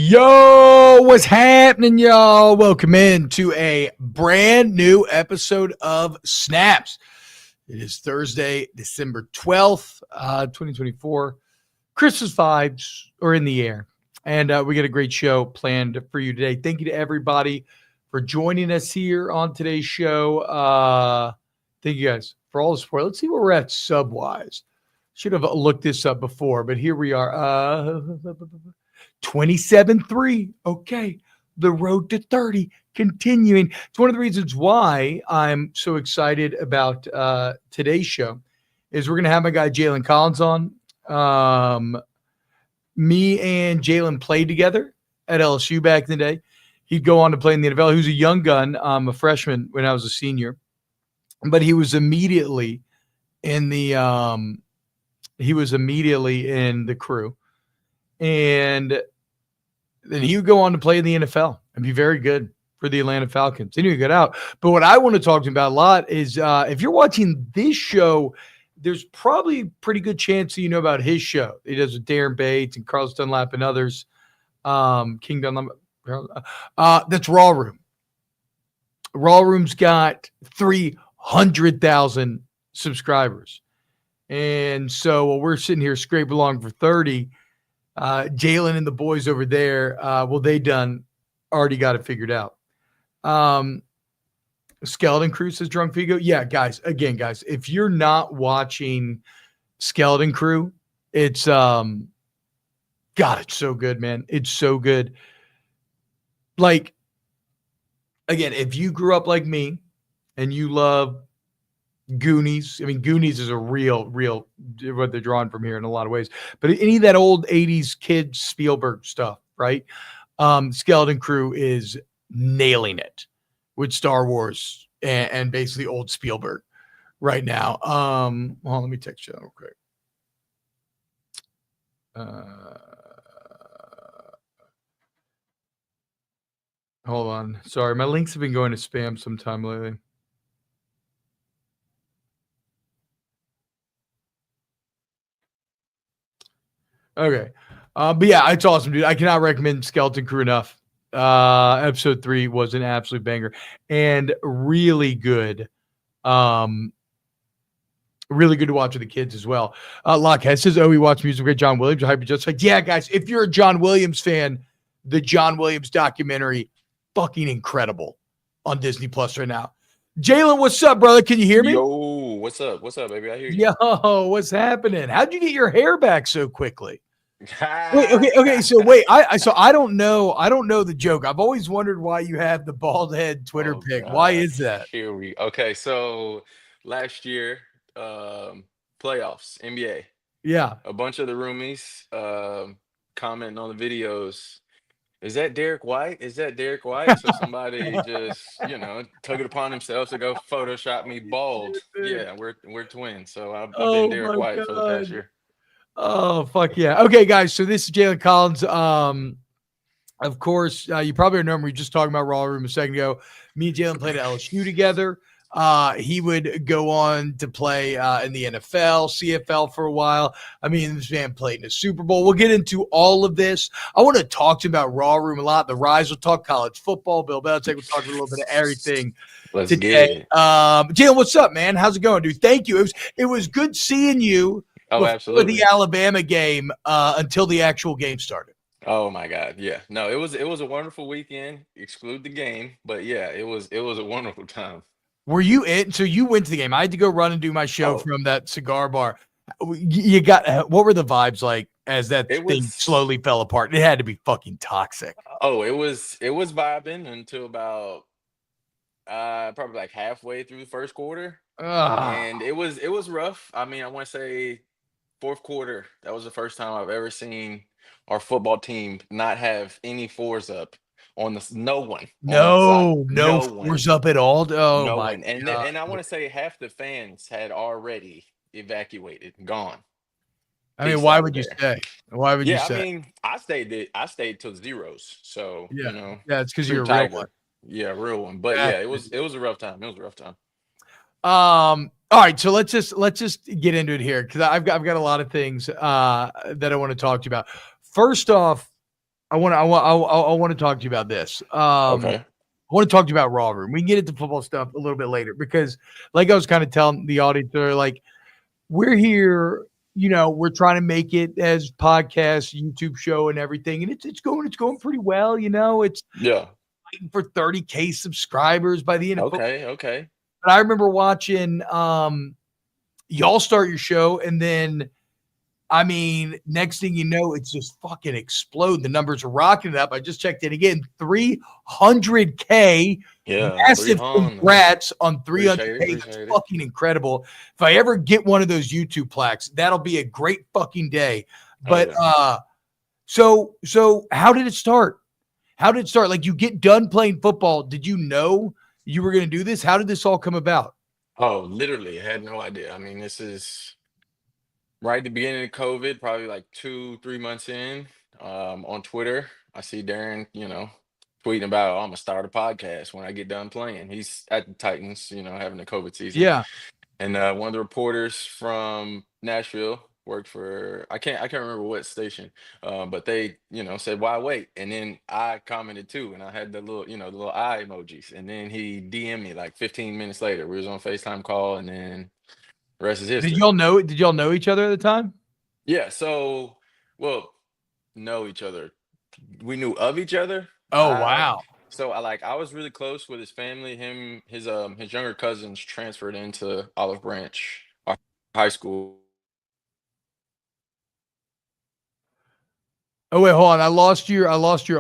Yo, what's happening, y'all? Welcome in to a brand new episode of Snaps. It is Thursday, December 12th, 2024. Christmas vibes are in the air, and we got a great show planned for you today. Thank you to everybody for joining us here on today's show. Thank you guys for all the support. Let's see where we're at sub-wise. Should have looked this up before, but here we are. 27-3. Okay. The road to 30 continuing. It's one of the reasons why I'm so excited about today's show is we're going to have my guy Jaylen Collins on. Me and Jalen played together at LSU back in the day. He'd go on to play in the NFL. He was a young gun, a freshman when I was a senior, but he was immediately in the crew. And then he would go on to play in the NFL and be very good for the Atlanta Falcons. Then he would get out. But what I want to talk to him about a lot is if you're watching this show, there's probably a pretty good chance that you know about his show. He does with Darren Bates and Carlos Dunlap and others. King Dunlap. That's Raw Room. Raw Room's got 300,000 subscribers. And so while we're sitting here scraping along for 30, Jalen and the boys over there, they already got it figured out. Skeleton Crew says Drunk Vigo. Yeah, guys, if you're not watching Skeleton Crew, it's God, it's so good, man. It's so good. Like, again, if you grew up like me and you love Goonies. I mean, Goonies is a real what they're drawing from here in a lot of ways. But any of that old 80s kid Spielberg stuff, right? Skeleton Crew is nailing it with Star Wars and basically old Spielberg right now. Let me text you real quick. Hold on. Sorry, my links have been going to spam sometime lately. Okay. But yeah, it's awesome, dude. I cannot recommend Skeleton Crew enough. Episode 3 was an absolute banger and really good. Really good to watch with the kids as well. Lockhead says, we watch music with John Williams. I just like, yeah, guys, if you're a John Williams fan, the John Williams documentary, fucking incredible on Disney Plus right now. Jalen, what's up, brother? Can you hear me? Yo, what's up? What's up, baby? I hear you. Yo, what's happening? How'd you get your hair back so quickly? Wait, okay. So wait, I don't know the joke. I've always wondered why you have the bald head Twitter pic. God. Why is that? Okay, so last year, playoffs, NBA. Yeah. A bunch of the roomies commenting on the videos. Is that Derek White? So somebody just, took it upon themselves to go Photoshop me bald. Yeah, we're twins. So I've been Derek White for the past year. Oh, fuck yeah. Okay, guys. So this is Jaylen Collins. Of course, you probably remember we were just talking about Raw Room a second ago. Me and Jalen played at LSU together. He would go on to play in the NFL, CFL for a while. I mean, this man played in the Super Bowl. We'll get into all of this. I want to talk to you about Raw Room a lot. The Rise will talk college football. Bill Belichick will talk a little bit of everything. Let's today. Get it. Jalen, what's up, man? How's it going, dude? Thank you. It was good seeing you. Oh, absolutely. The Alabama game until the actual game started. Oh my God. Yeah. No, it was a wonderful weekend. Exclude the game, but yeah, it was a wonderful time. Were you in? So you went to the game. I had to go run and do my show from that cigar bar. You got what were the vibes like as that thing slowly fell apart? It had to be fucking toxic. Oh, it was vibing until about probably like halfway through the first quarter. And it was rough. I mean, I want to say fourth quarter, that was the first time I've ever seen our football team not have any fours up on the no one. No fours up at all. Oh no my one. And I want to say half the fans had already evacuated, gone. I mean, why would you say? Why would you say? I mean, I stayed till zeros. So yeah, it's because you're a real one. Yeah, real one. But yeah, it was a rough time. It was a rough time. All right, so let's just get into it here because I've got a lot of things that I want to talk to you about. First off, I want to talk to you about this. Okay. I want to talk to you about Raw Room. We can get into football stuff a little bit later because, like I was kind of telling the audience, they're like, we're here, we're trying to make it as podcast, YouTube show, and everything, and it's going pretty well. It's Yeah. fighting for 30K subscribers by the end of football. Okay. Okay. But I remember watching y'all start your show, and then next thing you know, it's just fucking explode. The numbers are rocketing up. I just checked it again. 300K. Yeah. Massive 300. congrats on Appreciate 300K. it. That's fucking incredible. If I ever get one of those YouTube plaques, that'll be a great fucking day. But so how did it start? How did it start? Like, you get done playing football. Did you know you were going to do this? How did this all come about? Oh, literally, I had no idea. I mean, this is right at the beginning of COVID, probably like 2, 3 months in. On Twitter, I see Darren, tweeting about, oh, I'm gonna start a podcast when I get done playing. He's at the Titans, having the COVID season. Yeah. And one of the reporters from Nashville worked for I can't remember what station, but they said why wait, and then I commented too, and I had the little eye emojis, and then he DM'd me like 15 minutes later. We was on FaceTime call, and then the rest is history. Did y'all know each other at the time? Yeah, so know each other. We knew of each other. Oh, wow. So I was really close with his family. His younger cousins transferred into Olive Branch high school. Oh wait, hold on. I lost your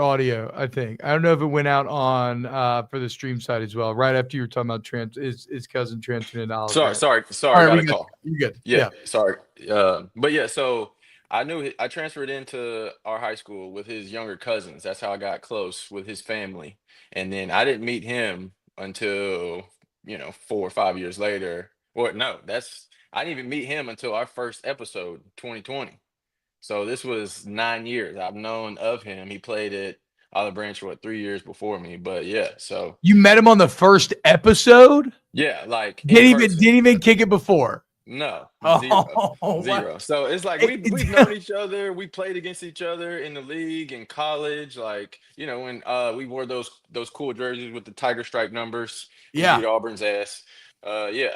audio, I think. I don't know if it went out on for the stream side as well. Right after you were talking about his cousin transferring into Olive Branch. Sorry, All right, got a call. You're good. Yeah, sorry. But yeah, so I transferred into our high school with his younger cousins. That's how I got close with his family. And then I didn't meet him until, 4 or 5 years later. Or no, I didn't even meet him until our first episode, 2020. So this was 9 years I've known of him. He played at Olive Branch for 3 years before me. But yeah, so You met him on the first episode? yeah, like Didn't even kick it before. No, Oh, zero. So it's like we've known each other. We played against each other in the league, in college. Like, when we wore those cool jerseys with the tiger stripe numbers. We Yeah. beat Auburn's ass. Yeah.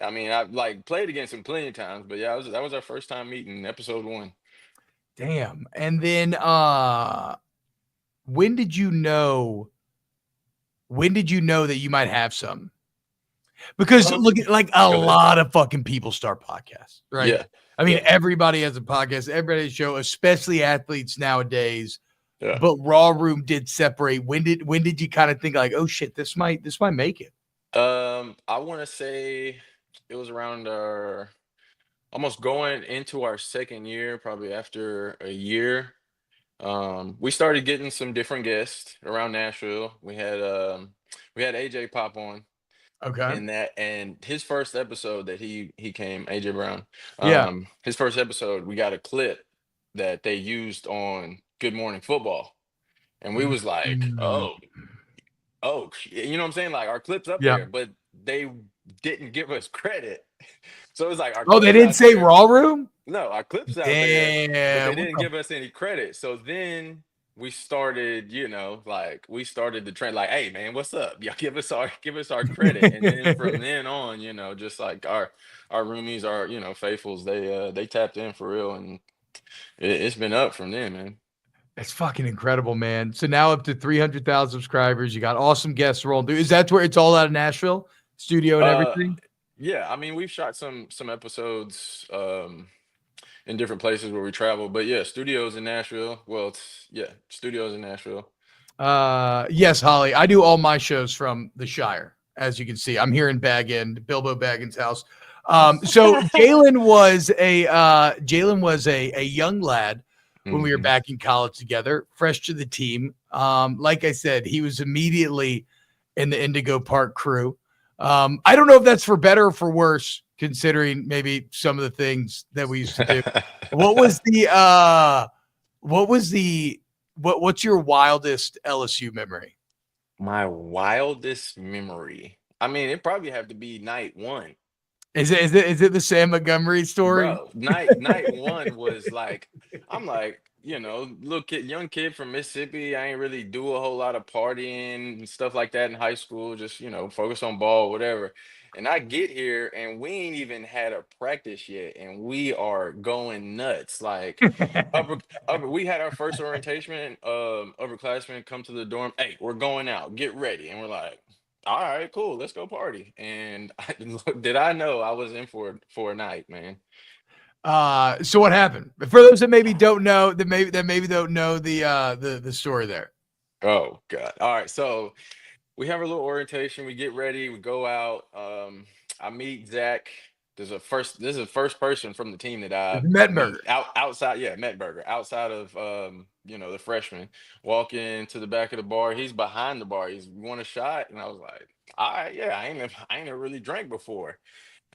I mean, I've like played against him plenty of times, but yeah, that was our first time meeting, episode 1. Damn. And then when did you know that you might have some? Because look, like a lot of fucking people start podcasts, right? Yeah. I mean, everybody has a podcast, everybody has a show, especially athletes nowadays. Yeah. But Raw Room did separate. When did you kind of think like, oh shit, this might make it? I want to say it was around almost going into our second year, probably after a year. We started getting some different guests around Nashville. We had AJ pop on. Okay. And his first episode that he came, AJ Brown. Yeah. His first episode, we got a clip that they used on Good Morning Football, and we was like, oh, you know what I'm saying? Like, our clip's up there, but they didn't give us credit. So it's like, they didn't say Raw Room? No, our clip's out there, but they didn't give us any credit. So then we started, we started the trend, like, hey man, what's up? Y'all give us our credit. And then from then on, just like our roomies, our faithfuls, they tapped in for real, and it's been up from then, man. That's fucking incredible, man. So now up to 300,000 subscribers. You got awesome guests rolling through. Is that where it's all out of Nashville studio and everything? Yeah, I mean, we've shot some episodes in different places where we travel, but yeah, studios in Nashville. Well, studios in Nashville. Yes, Holly. I do all my shows from the Shire, as you can see. I'm here in Bag End, Bilbo Baggins' house. So Jalen was a young lad when we were back in college together, fresh to the team. Like I said, he was immediately in the Indigo Park crew. I don't know if that's for better or for worse, considering maybe some of the things that we used to do. What's your wildest LSU memory? My wildest memory. I mean, it probably have to be night 1. Is it the Sam Montgomery story? Bro, night one was like, I'm like, little kid, young kid from Mississippi. I ain't really do a whole lot of partying and stuff like that in high school. Just focus on ball, whatever. And I get here and we ain't even had a practice yet, and we are going nuts. Like upper upper, we had our first orientation. Upperclassmen come to the dorm. Hey, we're going out. Get ready, and we're like, all right, cool. Let's go party. And did I know I was in for a night, man? So what happened? For those that maybe don't know, that maybe don't know the story there. Oh God. All right. So we have a little orientation. We get ready. We go out. I meet Zach. This is the first person from the team that I Mettenberger. meet outside. Yeah, Metberger. Outside of the freshman. Walk into the back of the bar. He's behind the bar. He's want a shot, and I was like, all right, yeah. I ain't never really drank before.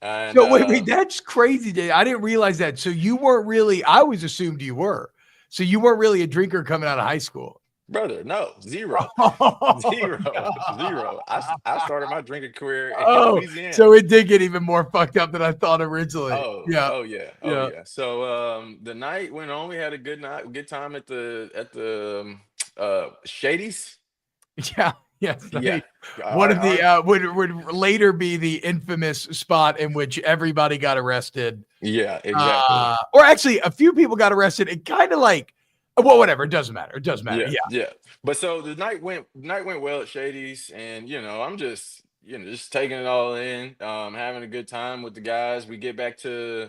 And So wait, that's crazy, Dave. I didn't realize that. So you weren't really. I always assumed you were. So you weren't really a drinker coming out of high school. brother, no, zero. Oh, Zero, zero. I started my drinking career in oh, so Louisiana. it did get even more fucked up than I thought originally. Oh, Yeah, oh yeah, oh yeah, yeah. So the night went on. We had a good night, good time at the Shady's. yeah, yes. Yeah. One of Our the would later be the infamous spot in which everybody got arrested. yeah, exactly. Or actually, a few people got arrested. It kind of like, well, whatever. It doesn't matter. It doesn't matter. Yeah, Yeah. yeah. But so the night went well at Shady's, and I'm just taking it all in, having a good time with the guys. We get back to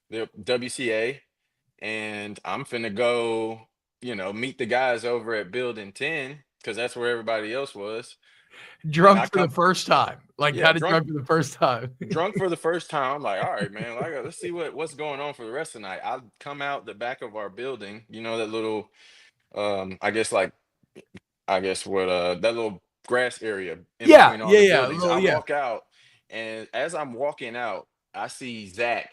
the WCA, and I'm finna go, meet the guys over at Building 10 because that's where everybody else was. And I Drunk for the come, first time. Like, yeah, kind of drunk, drunk for the first time. drunk for the first time. I'm like, all right, man, let's see what's going on for the rest of the night. I come out the back of our building, that little, I guess what that little grass area in Yeah, between all yeah, the yeah. A buildings. little, I yeah. walk out, and as I'm walking out, I see Zach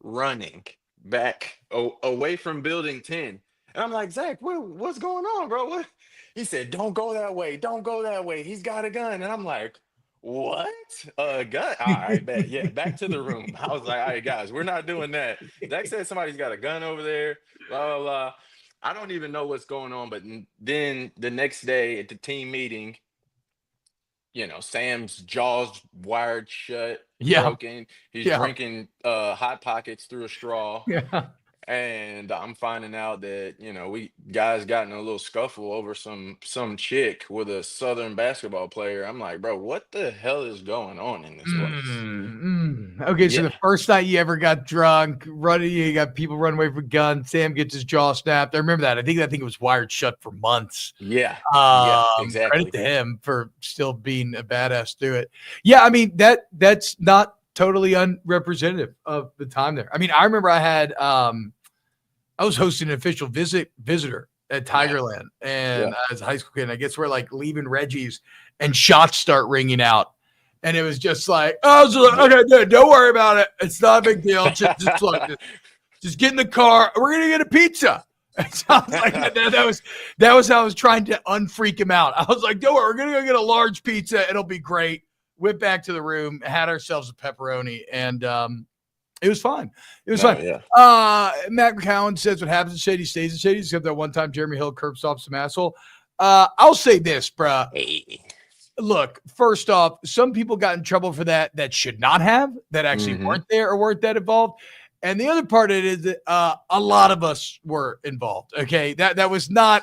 running back away from building 10. And I'm like, Zach, what's going on, bro? What? He said, don't go that way. Don't go that way. He's got a gun. And I'm like, what? A gun? All right, bet. Yeah, back to the room. I was like, all right, guys, we're not doing that. Zach said somebody's got a gun over there, blah, blah, blah. I don't even know what's going on. But then the next day at the team meeting, Sam's jaws wired shut, Yeah, broken. He's yeah, drinking hot pockets through a straw. yeah. And I'm finding out that, we guys got in a little scuffle over some chick with a Southern basketball player. I'm like, bro, what the hell is going on in this place? Okay, so Yeah. the first night you ever got drunk, you got people running away with guns. Sam gets his jaw snapped. I remember that. I think it was wired shut for months. Yeah. Yeah, Credit exactly. to him for still being a badass through it. Yeah, I mean that's not totally unrepresentative of the time there. I mean, I remember I was hosting an official visitor at Nice. Tigerland, and Yeah. as a high school kid, and I guess we're like leaving Reggie's, and shots start ringing out, and it was just like, oh, I was like, okay, dude, don't worry about it. It's not a big deal. Just look, just get in the car. We're gonna get a pizza. And so I was like, that was how I was trying to unfreak him out. I was like, don't worry, we're gonna go get a large pizza. It'll be great. Went back to the room, had ourselves a pepperoni, and it was fun. It was fun. Yeah. Matt McCowan says what happens in Shady stays in Shady, except that one time Jeremy Hill curbs off some asshole. I'll say this, bruh. Hey. Look, first off, some people got in trouble for that should not have, that actually weren't there or weren't that involved. And the other part of it is that a lot of us were involved. Okay, that was not.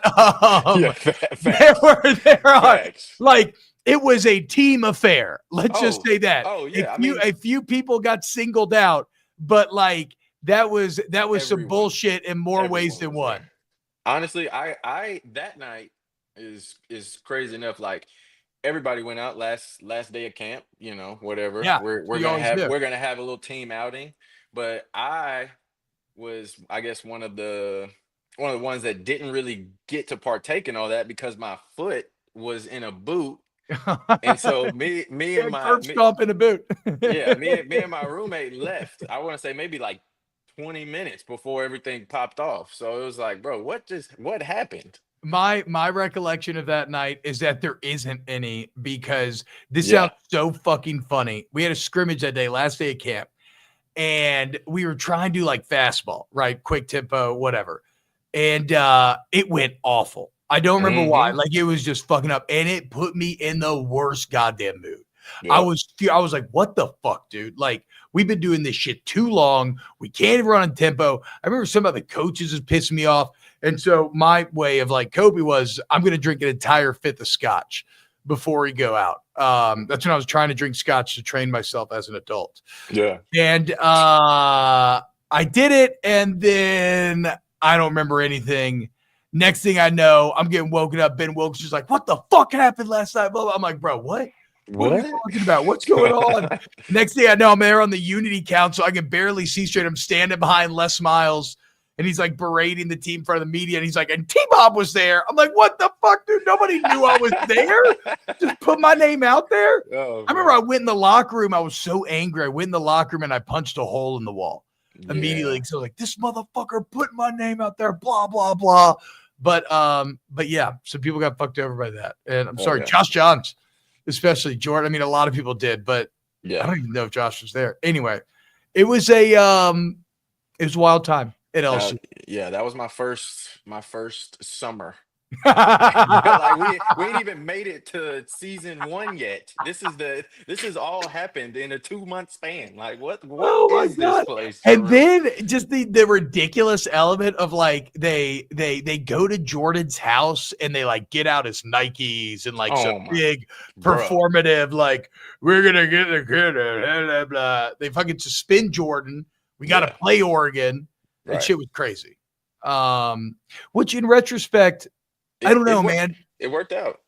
Yeah, There are facts. like it was a team affair. Let's just say that. Oh yeah. A few people got singled out, but like that was some Everyone. bullshit in more ways than was one. there. Honestly, I that night is crazy enough. Like everybody went out last day of camp, whatever. Yeah, We're we gonna always have do. we're gonna have a little team outing. But I was, I guess, one of the ones that didn't really get to partake in all that because my foot was in a boot. And so me and my curb stomp in a boot. yeah, me and my roommate left. I want to say maybe like 20 minutes before everything popped off. So it was like, bro, what happened? My recollection of that night is that there isn't any, because this sounds so fucking funny. We had a scrimmage that day, last day of camp, and we were trying to do like fastball, right? Quick tempo, whatever. And it went awful. I don't remember why. Like, it was just fucking up, and it put me in the worst goddamn mood. I was like, what the fuck, dude? Like, we've been doing this shit too long. We can't even run on tempo. I remember some of the coaches was pissing me off. And so my way of like Kobe was, I'm going to drink an entire fifth of scotch before we go out. That's when I was trying to drink scotch to train myself as an adult. Yeah. And I did it. And then I don't remember anything. Next thing I know, I'm getting woken up. Ben Wilkes is like, what the fuck happened last night? I'm like, bro, what? What are you talking about? What's going on? Next thing I know, I'm there on the Unity Council. I can barely see straight. I'm standing behind Les Miles. And he's like berating the team in front of the media. And he's like, and T-Bob was there. I'm like, what the fuck, dude? Nobody knew I was there. Just put my name out there. I remember I went in the locker room. I was so angry. I went in the locker room and I punched a hole in the wall immediately. So I was like, this motherfucker put my name out there, blah, blah, blah. But yeah, some people got fucked over by that. And I'm sorry, Josh Johns, especially Jordan. I mean, a lot of people did, but I don't even know if Josh was there. Anyway, it was a wild time. That was my first summer. Like we ain't even made it to season 1 yet. This is all happened in a 2-month span. Like what is this place? And then just the ridiculous element of like they go to Jordan's house and they like get out his Nikes and like some big performative like, we're gonna get the kid, blah, blah, blah. They fucking suspend Jordan. We gotta play Oregon. That shit was crazy. Which in retrospect, I don't know, man. It worked out.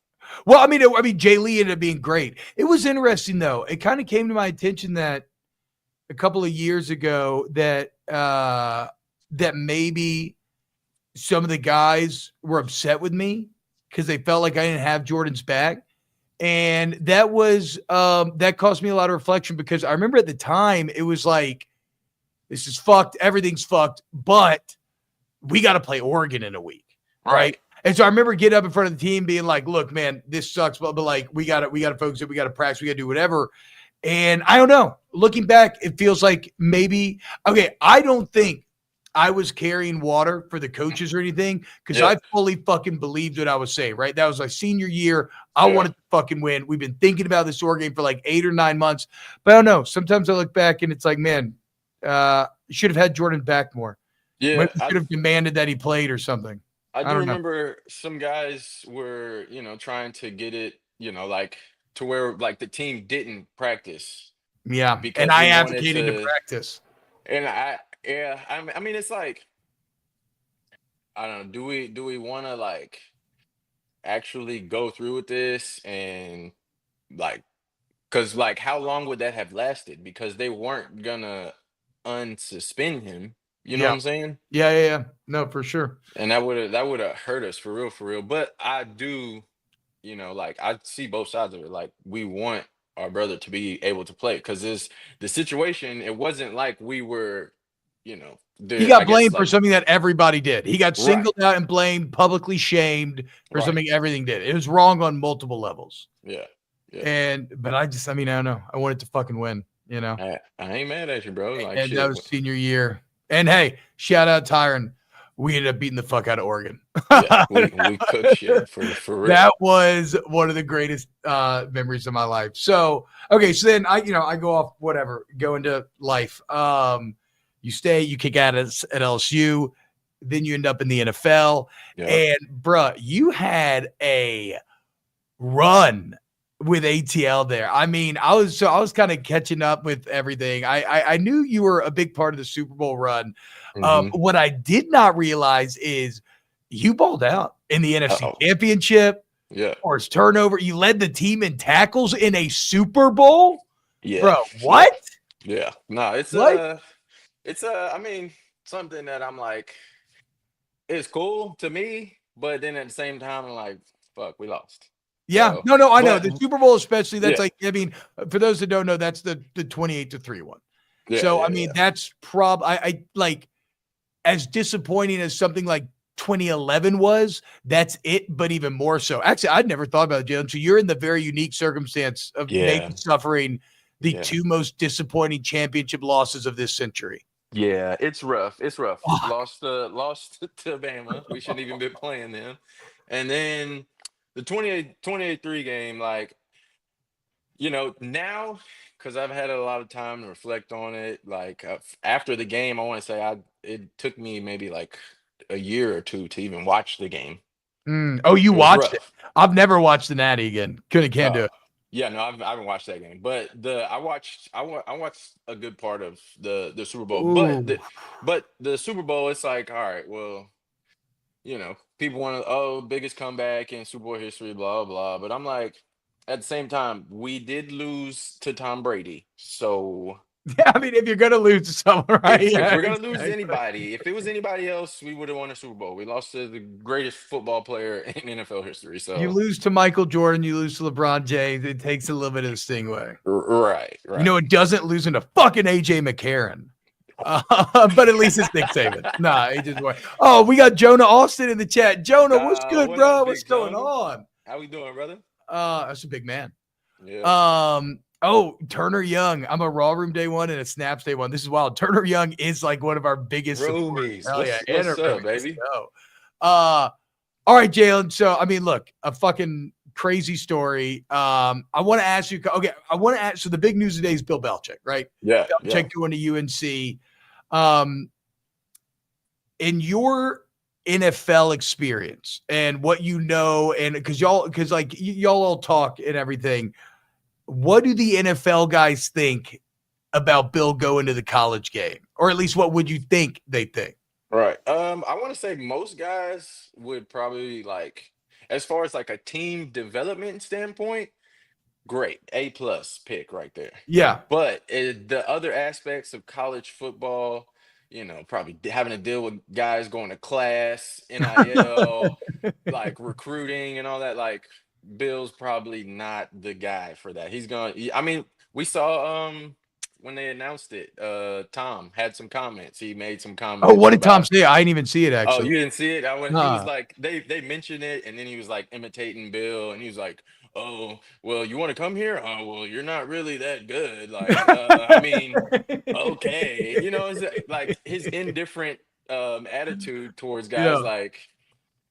Well, I mean, Jay Lee ended up being great. It was interesting though. It kind of came to my attention that a couple of years ago that maybe some of the guys were upset with me because they felt like I didn't have Jordan's back. And that was that caused me a lot of reflection, because I remember at the time it was like, this is fucked. Everything's fucked, but we got to play Oregon in a week. Right. And so I remember getting up in front of the team being like, look, man, this sucks, but like, we got to focus it. We got to practice. We got to do whatever. And I don't know, looking back, it feels like maybe, I don't think I was carrying water for the coaches or anything, because I fully fucking believed what I was saying, right? That was my senior year. I wanted to fucking win. We've been thinking about this Oregon game for like 8 or 9 months, but I don't know. Sometimes I look back and it's like, man, should have had Jordan back more. Yeah, should have demanded that he played or something. I do remember some guys were, trying to get it, like to where like the team didn't practice. Yeah, and I advocated to practice. And I mean, it's like, I don't know. Do we want to like actually go through with this and like, because like how long would that have lasted? Because they weren't gonna unsuspend him. You know what I'm saying? Yeah. No, for sure. And that would have hurt us for real. But I do, like I see both sides of it. Like we want our brother to be able to play, because the situation. It wasn't like we were, he got blamed for something that everybody did. He got singled out and blamed, publicly shamed for something everything did. It was wrong on multiple levels. Yeah. But I don't know. I wanted to fucking win. I ain't mad at you, bro. Like, and that was senior year. And hey, shout out Tyron. We ended up beating the fuck out of Oregon. We cooked shit for real. That was one of the greatest memories of my life. So, so then I go off, go into life. You stay, you kick out at LSU, then you end up in the NFL. Yeah. And bruh, you had a run with ATL there. I mean, I was kind of catching up with everything. I knew you were a big part of the Super Bowl run. What I did not realize is you balled out in the NFC Championship. Yeah. Forced turnover. You led the team in tackles in a Super Bowl. Yeah. Bro, what? Yeah. No, it's I mean, something that I'm like, it's cool to me, but then at the same time, I'm like, fuck, we lost. Yeah, so, no, I know the Super Bowl, especially. That's like, I mean, for those that don't know, that's the 28-3 one. Yeah, so I mean, that's I like, as disappointing as something like 2011 was. That's it, but even more so. Actually, I'd never thought about it, Jalen. So you're in the very unique circumstance of maybe suffering the two most disappointing championship losses of this century. Yeah, it's rough. It's rough. Fuck. Lost to Bama. We shouldn't even be playing them. And then the 28-3 game, like, now, because I've had a lot of time to reflect on it, like after the game, I want to say it took me maybe like a year or two to even watch the game. Oh, you It was watched it? rough. I've never watched the Natty again. Can't do it. Yeah, no, I haven't watched that game, but I watched a good part of the Super Bowl, Ooh. but the Super Bowl, it's like, all right, well, people want to, biggest comeback in Super Bowl history, blah blah. But I'm like, at the same time, we did lose to Tom Brady, so Yeah, I mean, if you're gonna lose to someone, right? if we're gonna lose to anybody, if it was anybody else, we would have won a Super Bowl. We lost to the greatest football player in NFL history. You So lose to Michael Jordan, you lose to LeBron James. It takes a little bit of the sting away. Right. It doesn't losing to fucking AJ McCarron. But at least it's Nick Saban. Nah, he just won. Oh, we got Jonah Austin in the chat. Jonah, what's good, what bro? up, What's Big going Jonah? on? How we doing, brother? That's a big man. Yeah. Oh, Turner Young. I'm a Raw Room day one and a Snaps day one. This is wild. Turner Young is like one of our biggest supporters. Hell yeah. What's up, baby? All right, Jalen. So, I mean, look, a fucking crazy story. I want to ask you. Okay, So the big news today is Bill Belichick, right? Yeah. Belichick going to UNC. In your NFL experience and what you know, and because y'all all talk and everything, what do the NFL guys think about Bill going to the college game? Or at least what would you think they think? Right. I want to say most guys would probably like, as far as like a team development standpoint, great. A+ pick right there. Yeah. But the other aspects of college football, probably having to deal with guys going to class, NIL, like recruiting and all that, like Bill's probably not the guy for that. I mean, we saw when they announced it, Tom had some comments. He made some comments. Oh, what did Tom say? I didn't even see it Oh, actually. you didn't see it? He was like, they mentioned it, and then he was like imitating Bill, and he was like, "Oh, well, you want to come here? Oh, well, you're not really that good. Like, I mean, okay, it's like his indifferent attitude towards guys. Yeah. Like,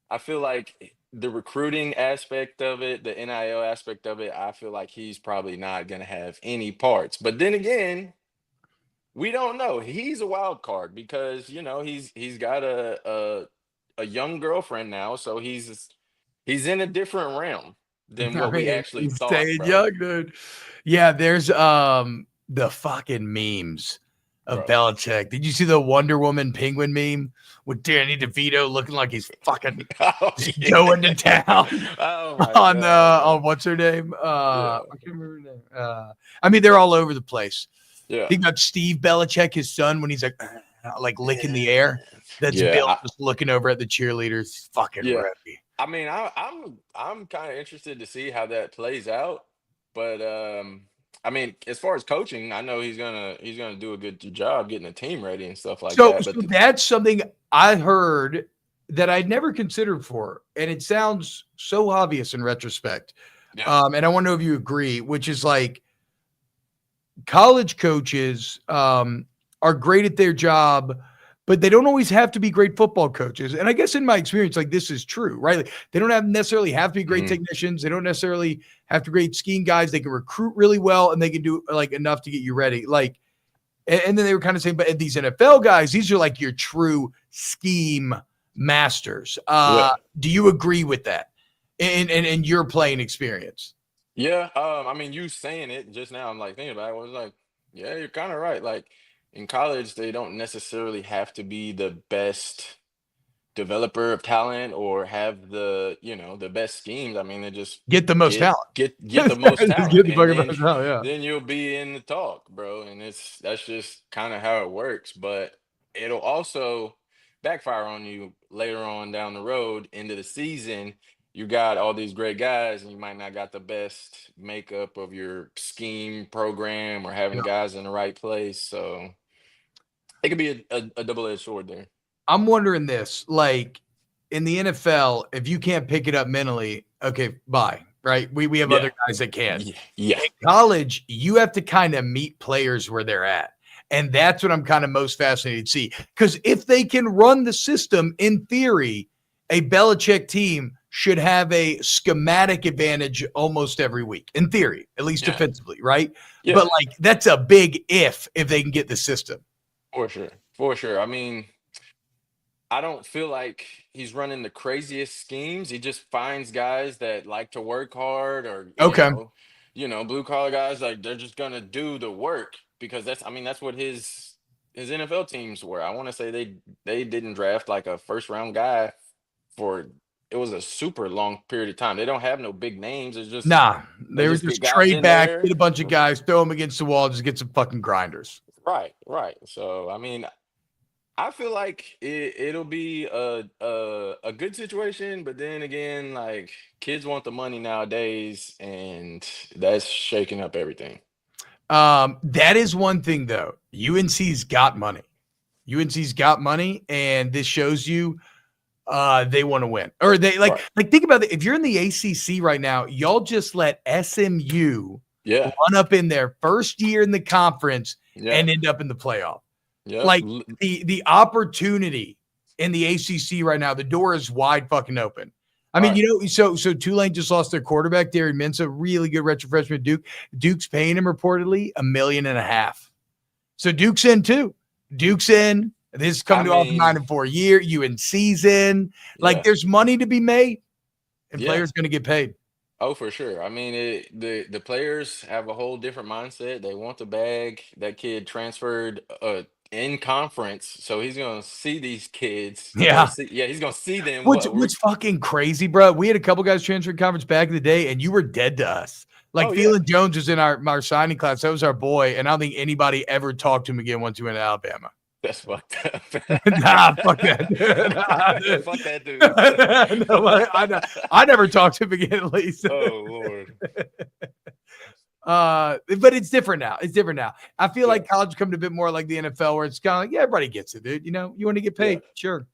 I feel like the recruiting aspect of it, the NIL aspect of it, I feel like he's probably not gonna have any parts. But then again, we don't know. He's a wild card because he's got a young girlfriend now, so he's in a different realm than what we actually He's thought, staying bro. young, dude. Yeah, there's the fucking memes of Belichick. Did you see the Wonder Woman penguin meme with Danny DeVito looking like he's fucking going to town on what's her name? I can't remember her name. I mean, they're all over the place. Yeah. Think about Steve Belichick, his son, when he's like licking the air. That's Bill just looking over at the cheerleaders. Fucking ready. I mean, I'm kind of interested to see how that plays out, but I mean, as far as coaching, I know he's gonna do a good job getting the team ready and stuff like that. But that's something I heard that I'd never considered before, and it sounds so obvious in retrospect. Yeah. And I want to know if you agree, which is like college coaches are great at their job, but they don't always have to be great football coaches. And I guess in my experience, like this is true, right? Like, they don't necessarily have to be great technicians. They don't necessarily have to be great scheme guys. They can recruit really well and they can do like enough to get you ready. Like, and then they were kind of saying, but these NFL guys, these are like your true scheme masters. Do you agree with that in your playing experience? Yeah. I mean, you saying it just now, I'm like thinking about it. I was like, yeah, you're kind of right. Like in college, they don't necessarily have to be the best developer of talent or have the best schemes. I mean, they just get the most talent. Get the most talent. And then you'll be in the talk, bro. And that's just kind of how it works. But it'll also backfire on you later on down the road into the season. You got all these great guys, and you might not got the best makeup of your scheme program or having guys in the right place. So it could be a double-edged sword there. I'm wondering this, like, in the NFL, if you can't pick it up mentally, okay, bye. Right? We have other guys that can. Yeah. In college, you have to kind of meet players where they're at. And that's what I'm kind of most fascinated to see. Because if they can run the system, in theory, a Belichick team should have a schematic advantage almost every week, in theory, at least defensively, right? Yeah. But like that's a big if they can get the system. For sure. For sure. I mean, I don't feel like he's running the craziest schemes. He just finds guys that like to work hard, or Okay. blue collar guys, like they're just gonna do the work, because that's what his NFL teams were. I want to say they didn't draft like a first round guy for it was a super long period of time. They don't have no big names. It's just they were just trade back, get a bunch of guys, throw them against the wall, just get some fucking grinders. Right. So I mean, I feel like it'll be a good situation, but then again, like kids want the money nowadays, and that's shaking up everything. That is one thing though. UNC's got money. And this shows you they want to win. Or they like think about it. If you're in the ACC right now, y'all just let SMU run up in their first year in the conference and end up in the playoff. Yep. Like the opportunity in the ACC right now, the door is wide fucking open. I mean, so Tulane just lost their quarterback, Darian Mensah, really good retro freshman at Duke. Duke's paying him reportedly $1.5 million. So Duke's in too. Duke's in. This is coming off a 9-4 year. UNC's in. Like there's money to be made, and players going to get paid. Oh, for sure. I mean, the players have a whole different mindset. They want the bag. That kid transferred in conference, so he's gonna see these kids. He's gonna see them. What's fucking crazy, bro? We had a couple guys transfer in conference back in the day, and you were dead to us. Like Phelan Jones was in our signing class. That was our boy, and I don't think anybody ever talked to him again once he went to Alabama. That's fucked up. Fuck that dude. Fuck that dude. No, I never talked to him again, at least. Oh Lord. But it's different now. I feel like college has come to a bit more like the NFL, where it's kind of like, everybody gets it, dude. You know, you want to get paid, sure.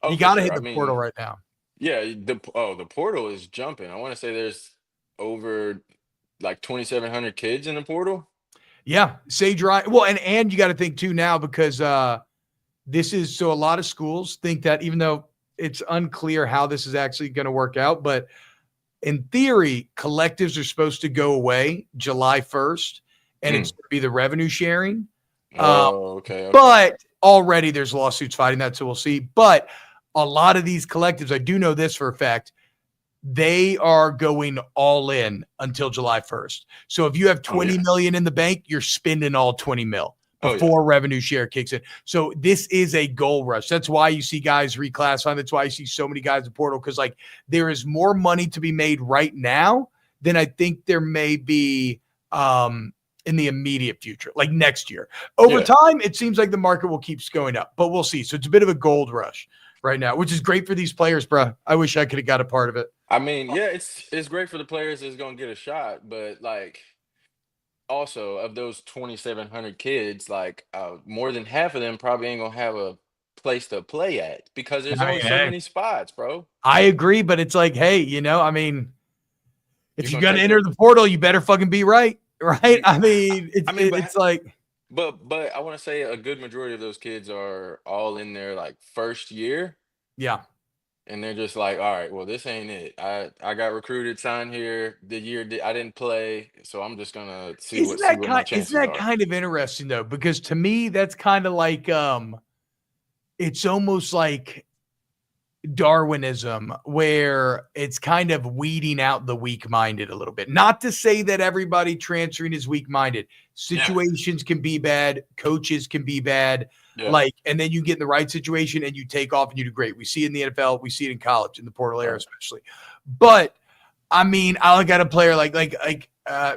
You got to hit the portal right now. Yeah, the portal is jumping. I want to say there's over like 2,700 kids in the portal. Yeah, Sage Ryan. Well, and you got to think too now, because this is so a lot of schools think that, even though it's unclear how this is actually going to work out, but in theory, collectives are supposed to go away July 1st, and it's going to be the revenue sharing. Okay. But already there's lawsuits fighting that, so we'll see. But a lot of these collectives, I do know this for a fact, they are going all in until July 1st. So if you have 20 million in the bank, you're spending all 20 mil before revenue share kicks in. So this is a gold rush. That's why you see guys reclassifying. That's why you see so many guys in the portal, because like there is more money to be made right now than I think there may be in the immediate future, like next year. Over time, it seems like the market will keep going up, but we'll see. So it's a bit of a gold rush right now, which is great for these players, bro. I wish I could have got a part of it. I mean, it's great for the players that's going to get a shot, but like also of those 2,700 kids, like more than half of them probably ain't going to have a place to play at, because there's only so many spots, bro. I agree, but it's like, hey, you know, I mean, if you're going to enter the portal, you better fucking be right? I mean, it's like. But I want to say a good majority of those kids are all in their like first year. Yeah. And they're just like, all right, well, this ain't it. I got recruited, signed here. The year I didn't play, so I'm just gonna see what my chances are. Isn't that kind of interesting though? Because to me, that's kind of like it's almost like Darwinism, where it's kind of weeding out the weak-minded a little bit. Not to say that everybody transferring is weak-minded. Situations can be bad, coaches can be bad. Like, and then you get in the right situation and you take off and you do great. We see it in the NFL, we see it in college, in the portal era especially. But I mean, I got a player like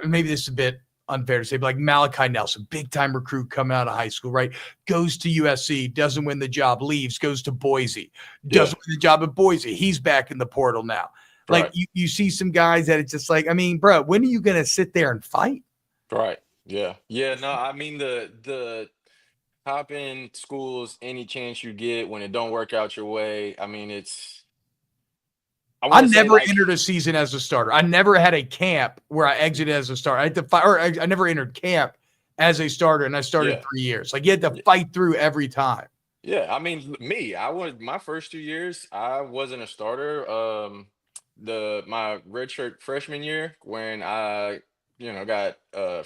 maybe this is a bit unfair to say, but like Malachi Nelson, big time recruit coming out of high school, right? Goes to USC, doesn't win the job, leaves, goes to Boise, doesn't win the job at Boise. He's back in the portal now. Like you see some guys that it's just like, I mean, bro, when are you going to sit there and fight? Right. Yeah. No, I mean the top end schools, any chance you get when it don't work out your way. I mean, it's I never entered a season as a starter. I never had a camp where I exited as a starter. I never entered camp as a starter, and I started 3 years. Like, you had to fight through every time. Yeah, I mean, I was my first 2 years, I wasn't a starter. My redshirt freshman year when I, got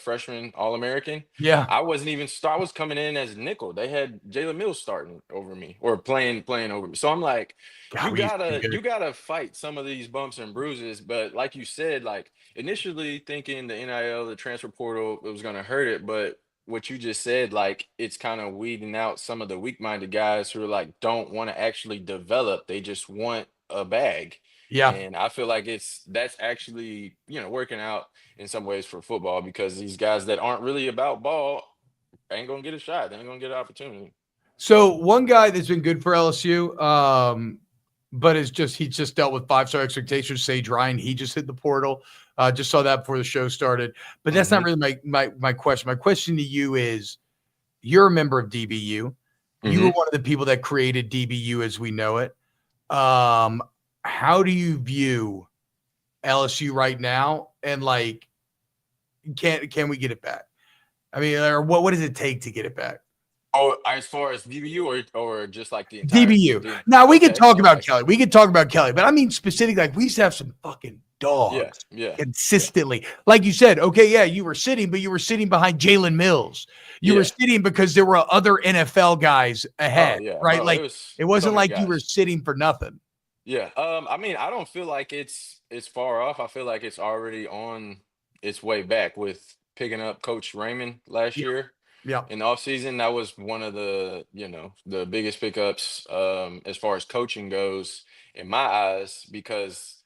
freshman All-American. Yeah. I wasn't even I was coming in as nickel. They had Jalen Mills starting over me or playing over me. So I'm like, God, we used to be good. you gotta fight some of these bumps and bruises. But like you said, like initially thinking the NIL, the transfer portal, it was gonna hurt it, but what you just said, like it's kind of weeding out some of the weak-minded guys who are like don't want to actually develop. They just want a bag. Yeah. And I feel like that's actually, working out in some ways for football because these guys that aren't really about ball ain't gonna get a shot. They ain't gonna get an opportunity. So one guy that's been good for LSU, but he's just dealt with 5-star expectations. Sage Ryan, he just hit the portal. Just saw that before the show started. But that's not really my question. My question to you is, you're a member of DBU. You were one of the people that created DBU as we know it. How do you view LSU right now? And like, can we get it back? I mean, or what does it take to get it back? Oh, as far as DBU or just like the entire DBU. Now we could talk about Kelly. We could talk about Kelly, but I mean specifically, like we used to have some fucking dogs consistently. Like you said, okay, yeah, you were sitting, but you were sitting behind Jalen Mills. You were sitting because there were other NFL guys ahead, right? Bro, like it wasn't like you were sitting for nothing. Yeah. I mean, I don't feel like it's far off. I feel like it's already on its way back with picking up Coach Raymond last year. Yeah. In the offseason, that was one of the, the biggest pickups as far as coaching goes in my eyes, because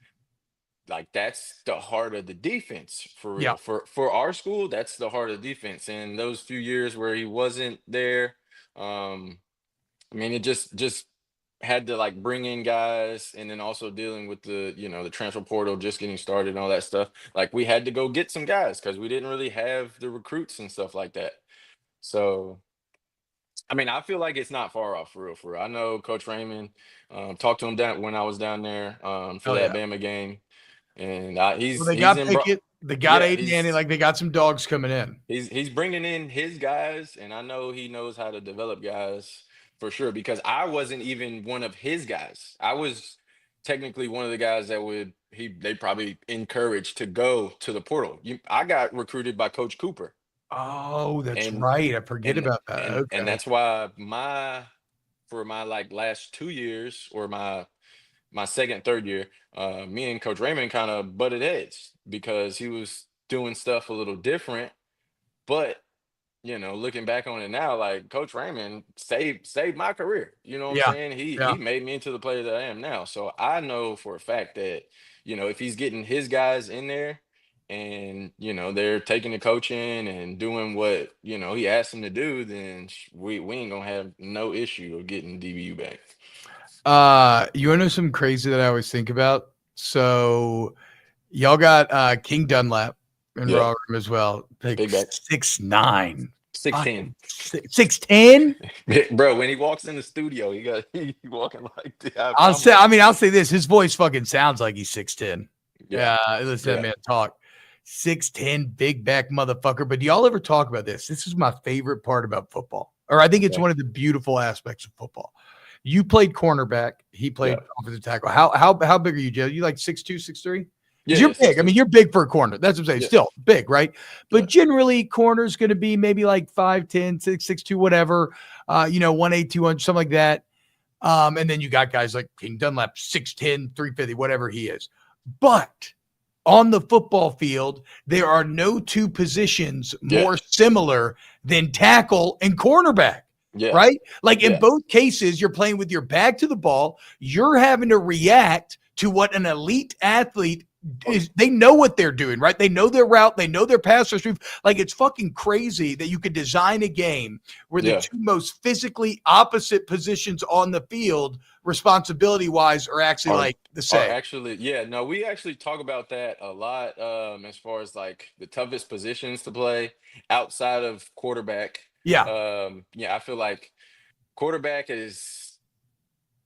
like that's the heart of the defense for real. Yeah. For our school, that's the heart of the defense. And those few years where he wasn't there, I mean, it just had to like bring in guys and then also dealing with the, the transfer portal just getting started and all that stuff. Like we had to go get some guys because we didn't really have the recruits and stuff like that. So, I mean, I feel like it's not far off for real. For real. I know Coach Raymond. Talked to him down when I was down there for that Bama game, and they got Pickett. They got Aiden Annie. Like they got some dogs coming in. He's bringing in his guys, and I know he knows how to develop guys for sure. Because I wasn't even one of his guys. I was technically one of the guys that they probably encouraged to go to the portal. I got recruited by Coach Cooper. Oh, that's right. I forget about that. And that's why for my like last 2 years or my second, third year, me and Coach Raymond kind of butted heads because he was doing stuff a little different. But looking back on it now, like Coach Raymond saved my career. You know what I'm saying? He made me into the player that I am now. So I know for a fact that, if he's getting his guys in there and, they're taking the coaching and doing what, he asked them to do, then we ain't gonna have no issue of getting DBU back. You want to know something crazy that I always think about? So y'all got King Dunlap in raw room as well. Like big back. 6'9". 6'10". 6'10"? Bro, when he walks in the studio, he walking like that. I'll say this. His voice fucking sounds like he's 6'10". Yeah, listen to that man talk. 6'10", big back motherfucker. But do y'all ever talk about this? This is my favorite part about football. Or I think it's one of the beautiful aspects of football. You played cornerback. He played offensive tackle. How big are you, Joe? You like 6'2", 6'3"? Yeah, you're big. 6'2". I mean, you're big for a corner. That's what I'm saying. Yeah. Still big, right? But generally, corner's going to be maybe like 5'10", 6'2", whatever. 180, 200, something like that. And then you got guys like King Dunlap, 6'10", 350, whatever he is. But on the football field, there are no two positions more similar than tackle and cornerback. Yeah. Right? Like in both cases, you're playing with your back to the ball. You're having to react to what an elite athlete is. They know what they're doing, right? They know their route. They know their pass rush move. Like it's fucking crazy that you could design a game where the two most physically opposite positions on the field, responsibility wise, are actually like the same. We actually talk about that a lot as far as like the toughest positions to play outside of quarterback. I feel like quarterback is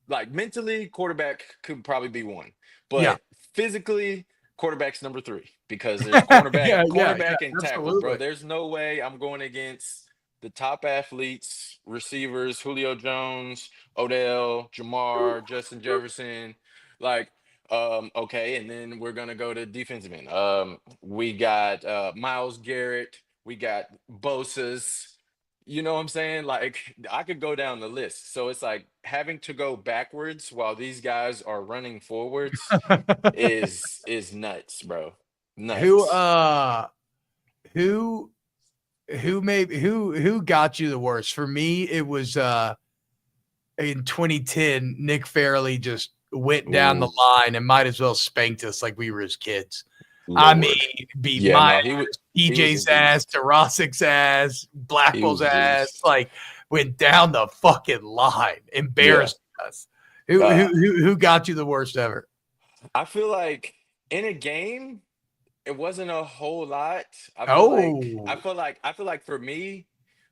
like mentally quarterback could probably be one, But physically, quarterback's number 3 because there's cornerback and tackle, bro. Absolutely. There's no way I'm going against the top athletes, receivers, Julio Jones, Odell, Jamar, Justin Jefferson. Like, okay, and then we're gonna go to defensive end. We got Myles Garrett, we got Bosa's. You know what I'm saying? Like, I could go down the list. So it's like having to go backwards while these guys are running forwards is nuts, bro. Who Nuts. who who got you the worst? For me, it was in 2010, Nick Fairley just went down the Ooh, line and might as well spanked us like we were his kids. I mean, Lord. beat Yeah, my no, ass, he was a DJ's ass, beast. Tarasic's ass, He Blackwell's was a ass, beast. like went down the fucking line, Yeah. embarrassed us. Who who Uh, who who got you the worst ever? I feel like in a game, it wasn't a whole lot. Oh, I feel like for me,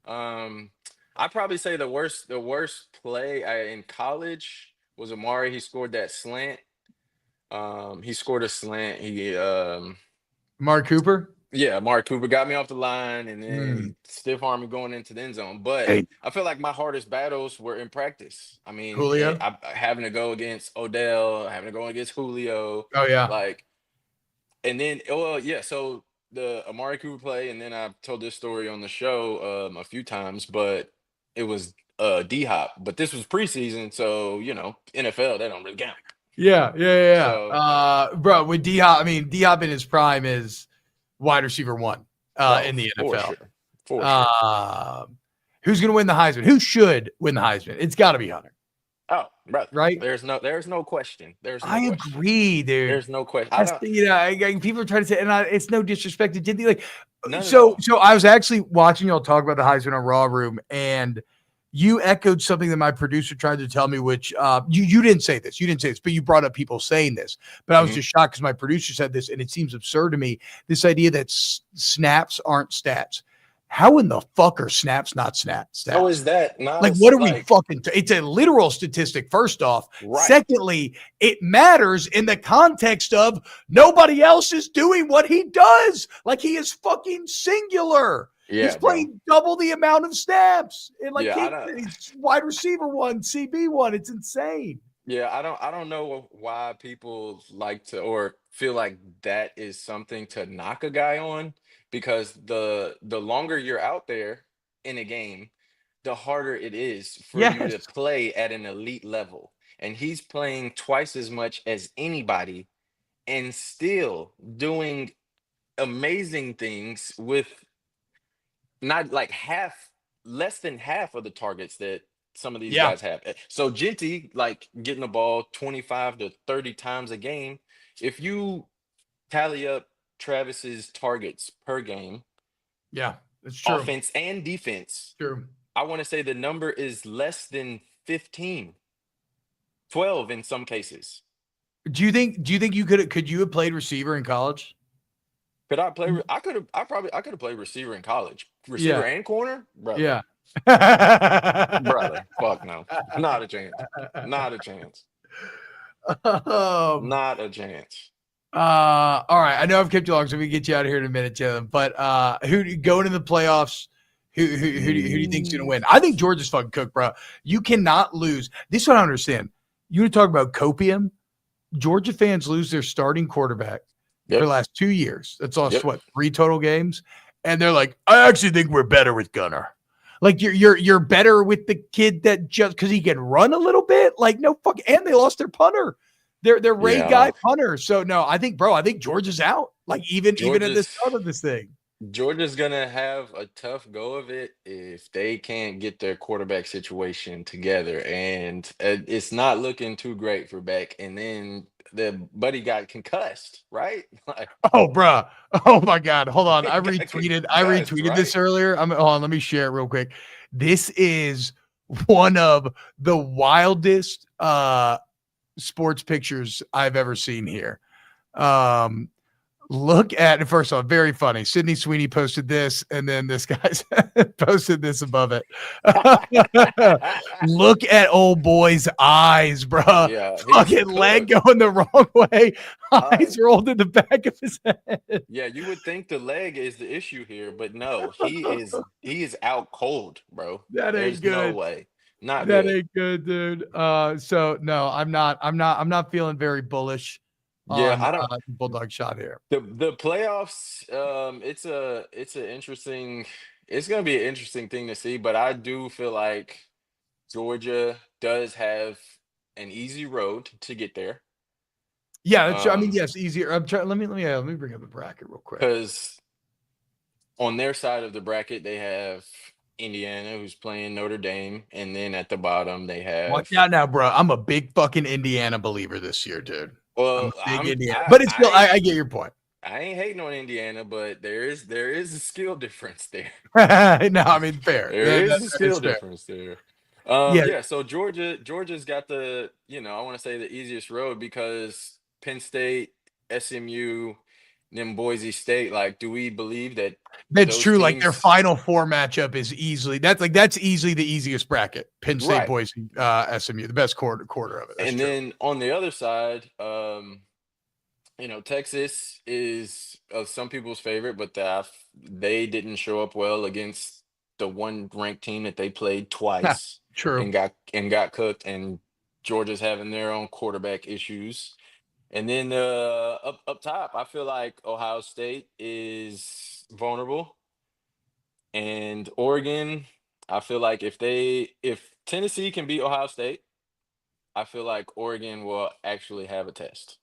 um, I'd probably say the worst play in college was Amari. He scored that slant. He scored a slant. Mark Cooper. Yeah, Mark Cooper got me off the line, and then Hmm. he stiff armed me going into the end zone. But Hey, I feel like my hardest battles were in practice. I mean, Julio. having to go against Odell, having to go against Julio, Oh yeah, like, and then well, yeah. So the Amari Cooper play, and then I've told this story on the show a few times, but it was D Hop. But this was preseason, so NFL that don't really count. yeah. So Bro, with D Hop, I mean D Hop in his prime is wide receiver one no, in the for NFL. sure, for sure. Who's going to win the Heisman? Who should win the Heisman? It's got to be Hunter, Oh, brother, right? there's no question. There's no I question. agree, dude. There's no question. I That's don't people are trying to say, and it's no disrespect to Dindy. Like, none at so all. I was actually watching y'all talk about the Heisman on Raw Room, and you echoed something that my producer tried to tell me, which you didn't say this, but you brought up people saying this. But I was Mhm. just shocked because my producer said this, and it seems absurd to me. This idea that snaps aren't stats. How in the fuck are snaps not stats? How is that not Like, what are we like fucking? It's a literal statistic, first off. right? Secondly, it matters in the context of nobody else is doing what he does. Like, he is fucking singular. He's Yeah, bro. playing double the amount of snaps. And like, Yeah, I don't. he's wide receiver one, CB one. It's insane. Yeah, I don't know why people like to or feel like that is something to knock a guy on because the longer you're out there in a game, the harder it is for you to Yes. play at an elite level. And he's playing twice as much as anybody and still doing amazing things with not like less than half of the targets that some of these Yeah. guys have. So Genty, like getting the ball 25 to 30 times a game. If you tally up Travis's targets per game, Yeah. It's true. offense and defense, True. I want to say the number is less than 15, 12 in some cases. Do you think could you have played receiver in college? Could I play? I could have played receiver in college, receiver Yeah. and corner, brother. Yeah. Brother, fuck no, not a chance, not a chance, um, not a chance. all right. I know I've kept you long, so we can get you out of here in a minute, Jalen. But who going in the playoffs? Who do you think's gonna win? I think Georgia's fucking cooked, bro. You cannot lose. This is what I don't understand. You want to talk about copium? Georgia fans lose their starting quarterback for the Yep, last 2 years. That's lost yep, what 3 total games, and they're like, I actually think we're better with Gunner. Like you're better with the kid that just because he can run a little bit. Like no fuck, and they lost their punter, their Ray yeah. I guy know. punter. So no, I think Georgia's out. Like even at the Georgia's start of this thing. Georgia's gonna have a tough go of it if they can't get their quarterback situation together, and it's not looking too great for Beck. And then the buddy got concussed, right? Like, Oh, bruh. Oh my God. Hold on. he got I concussed, retweeted this right? earlier. Hold on. Let me share it real quick. This is one of the wildest sports pictures I've ever seen here. Um, Look at, first of all, very funny. Sydney Sweeney posted this, and then this guy's posted this above it. Look at old boy's eyes, bro. Yeah, he's Fucking leg cooked. going the wrong way. Eyes rolled in the back of his head. Yeah, you would think the leg is the issue here, but no, he is out cold, bro. That ain't There's no good. way. Not That good. ain't good, dude. So no, I'm not feeling very bullish Yeah, on I don't. the Bulldog shot here. The playoffs, it's an interesting. It's gonna be an interesting thing to see, but I do feel like Georgia does have an easy road to get there. Yeah, that's, I mean, yes, easier. I'm trying. Let me bring up the bracket real quick. Because on their side of the bracket, they have Indiana, who's playing Notre Dame, and then at the bottom they Watch have. out now, bro. I'm a big fucking Indiana believer this year, dude. I'm Well, a big Indiana, I but it's still. I ain't, I get your point. I ain't hating on Indiana, but there is a skill difference there. No, I mean fair. There is a That's skill fair. difference there. Yeah, Yeah, so Georgia's got the, I want to say the easiest road because Penn State, SMU, then Boise State, like, do we believe that that's those true. Like their teams? final four matchup is easily that's easily the easiest bracket. Penn State, Right. Boise, SMU, the best quarter of it. That's And true. then on the other side, Texas is some people's favorite, but they didn't show up well against the one ranked team that they played twice True. and got cooked. And Georgia's having their own quarterback issues. And then up top, I feel like Ohio State is vulnerable, and Oregon. I feel like if Tennessee can beat Ohio State, I feel like Oregon will actually have a test.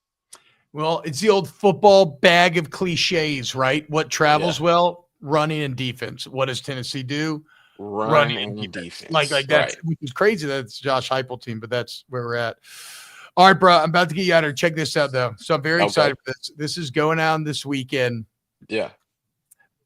Well, it's the old football bag of cliches, right? What travels Yeah. well? Running and defense. What does Tennessee do? Run And and defense. defense. Like that's Right. which is crazy. That's Josh Heupel team, but that's where we're at. All right, bro. I'm about to get you out of here. Check this out, though. So I'm very Okay. excited for this. This is going on this weekend. Yeah.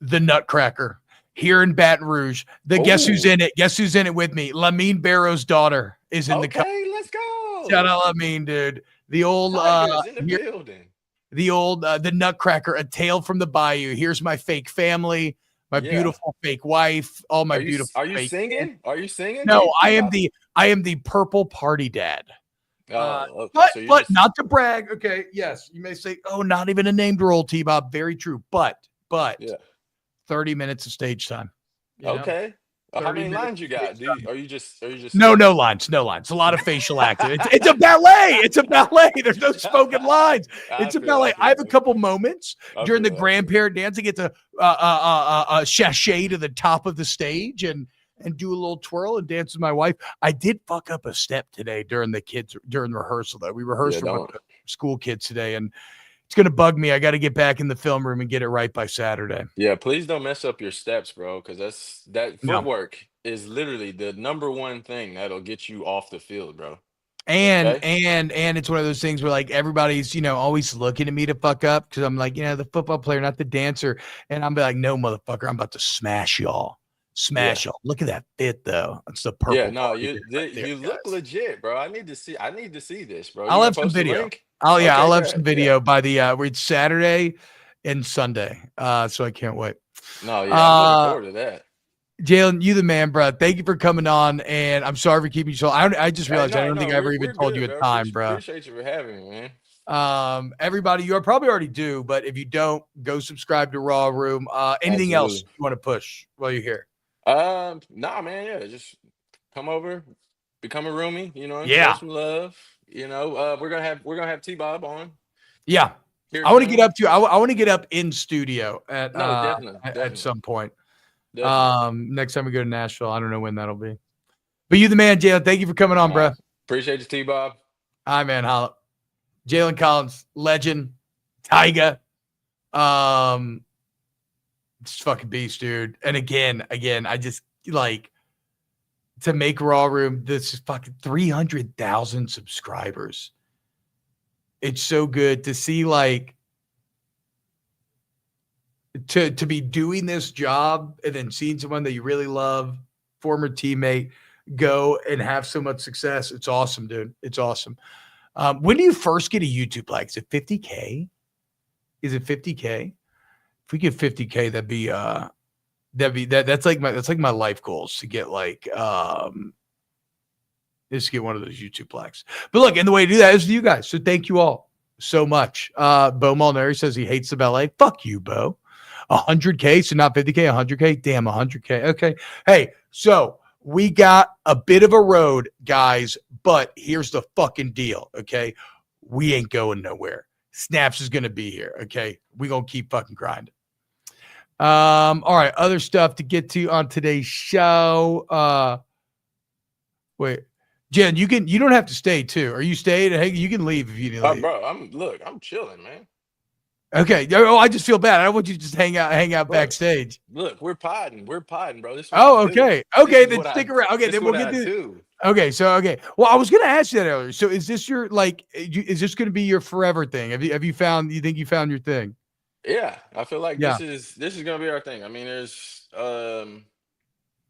The Nutcracker here in Baton Rouge. Guess who's Ooh. in it? Guess who's in it with me? Lamine Barrow's daughter is in the Okay, let's go. Shout out Lamine, dude. The old Tigers in the building. the Nutcracker, A Tale from the Bayou. Here's my fake family, my Yeah. beautiful fake wife, all my beautiful. Are you fake singing? kids. Are you singing? No, I am the purple party dad. Okay. But So but not to brag. Okay, yes, you may say, oh, not even a named role, T-Bob. Very true. But yeah. 30 minutes of stage time. You know? Okay. How 30 many minutes lines you of got? stage time. Are you just No lines. A lot of facial acting. It's a ballet. It's a ballet. There's no spoken lines. It's a ballet. I have a couple moments during the grandparent dance. I get to sashay to the top of the stage and do a little twirl and dance with my wife. I did fuck up a step today during rehearsal, though. We rehearsed for school kids today, and it's going to bug me. I got to get back in the film room and get it right by Saturday. Yeah, please don't mess up your steps, bro, because that footwork is literally the number one thing that'll get you off the field, bro. And it's one of those things where like everybody's, always looking at me to fuck up because I'm like, the football player, not the dancer. And I'm like, no, motherfucker, I'm about to smash y'all. Y'all. Look at that fit, though. It's the purple. Yeah, no, you look legit, bro. I need to see this, bro. I'll have some video. I'll have some video by the it's Saturday and Sunday. So I can't wait. No, yeah, I'm looking forward to that. Jaylen, you the man, bro. Thank you for coming on, and I'm sorry for keeping you so. I just realized I don't think I ever even told you a time, bro. Appreciate you for having me, man. Everybody, you probably already do, but if you don't, go subscribe to Raw Room. Anything else you want to push while you're here? Nah, man. Yeah, just come over, become a roomie. Yeah. Show some love. We're gonna have T-Bob on. Yeah, I want to get up to. I want to get up in studio at definitely. At some point. Definitely. Next time we go to Nashville, I don't know when that'll be. But you the man, Jaylen. Thank you for coming on, bro. Appreciate you, T-Bob. All right, man. Holla. Jaylen Collins, legend, Tyga. Just fucking beast, dude. And again, I just like to make Raw Room. This is fucking 300,000 subscribers. It's so good to see, like, to be doing this job and then seeing someone that you really love, former teammate, go and have so much success. It's awesome, dude. It's awesome. When do you first get a YouTube like? Is it 50K? Is it 50K? If we get 50K, that's like my life goals to get just get one of those YouTube plaques. But look, and the way to do that is to you guys. So thank you all so much. Bo Molinari says he hates the ballet. Fuck you, Bo. 100K, so not 50K, 100K. Damn, 100K. Okay. Hey, so we got a bit of a road, guys, but here's the fucking deal, okay? We ain't going nowhere. Snaps is going to be here, okay? We going to keep fucking grinding. All right, other stuff to get to on today's show. Wait. Jen, you don't have to stay too. Are you staying? Hey, you can leave if you need to leave. Bro, I'm chilling, man. Okay. Oh, I just feel bad. I don't want you to just hang out backstage. Look, we're podding, bro. This okay. Okay, then stick around. Okay, then we'll get to. Okay, well, I was gonna ask you that earlier. So is this your is this gonna be your forever thing? Have you found your thing? Yeah, I feel like this is gonna be our thing. I mean, there's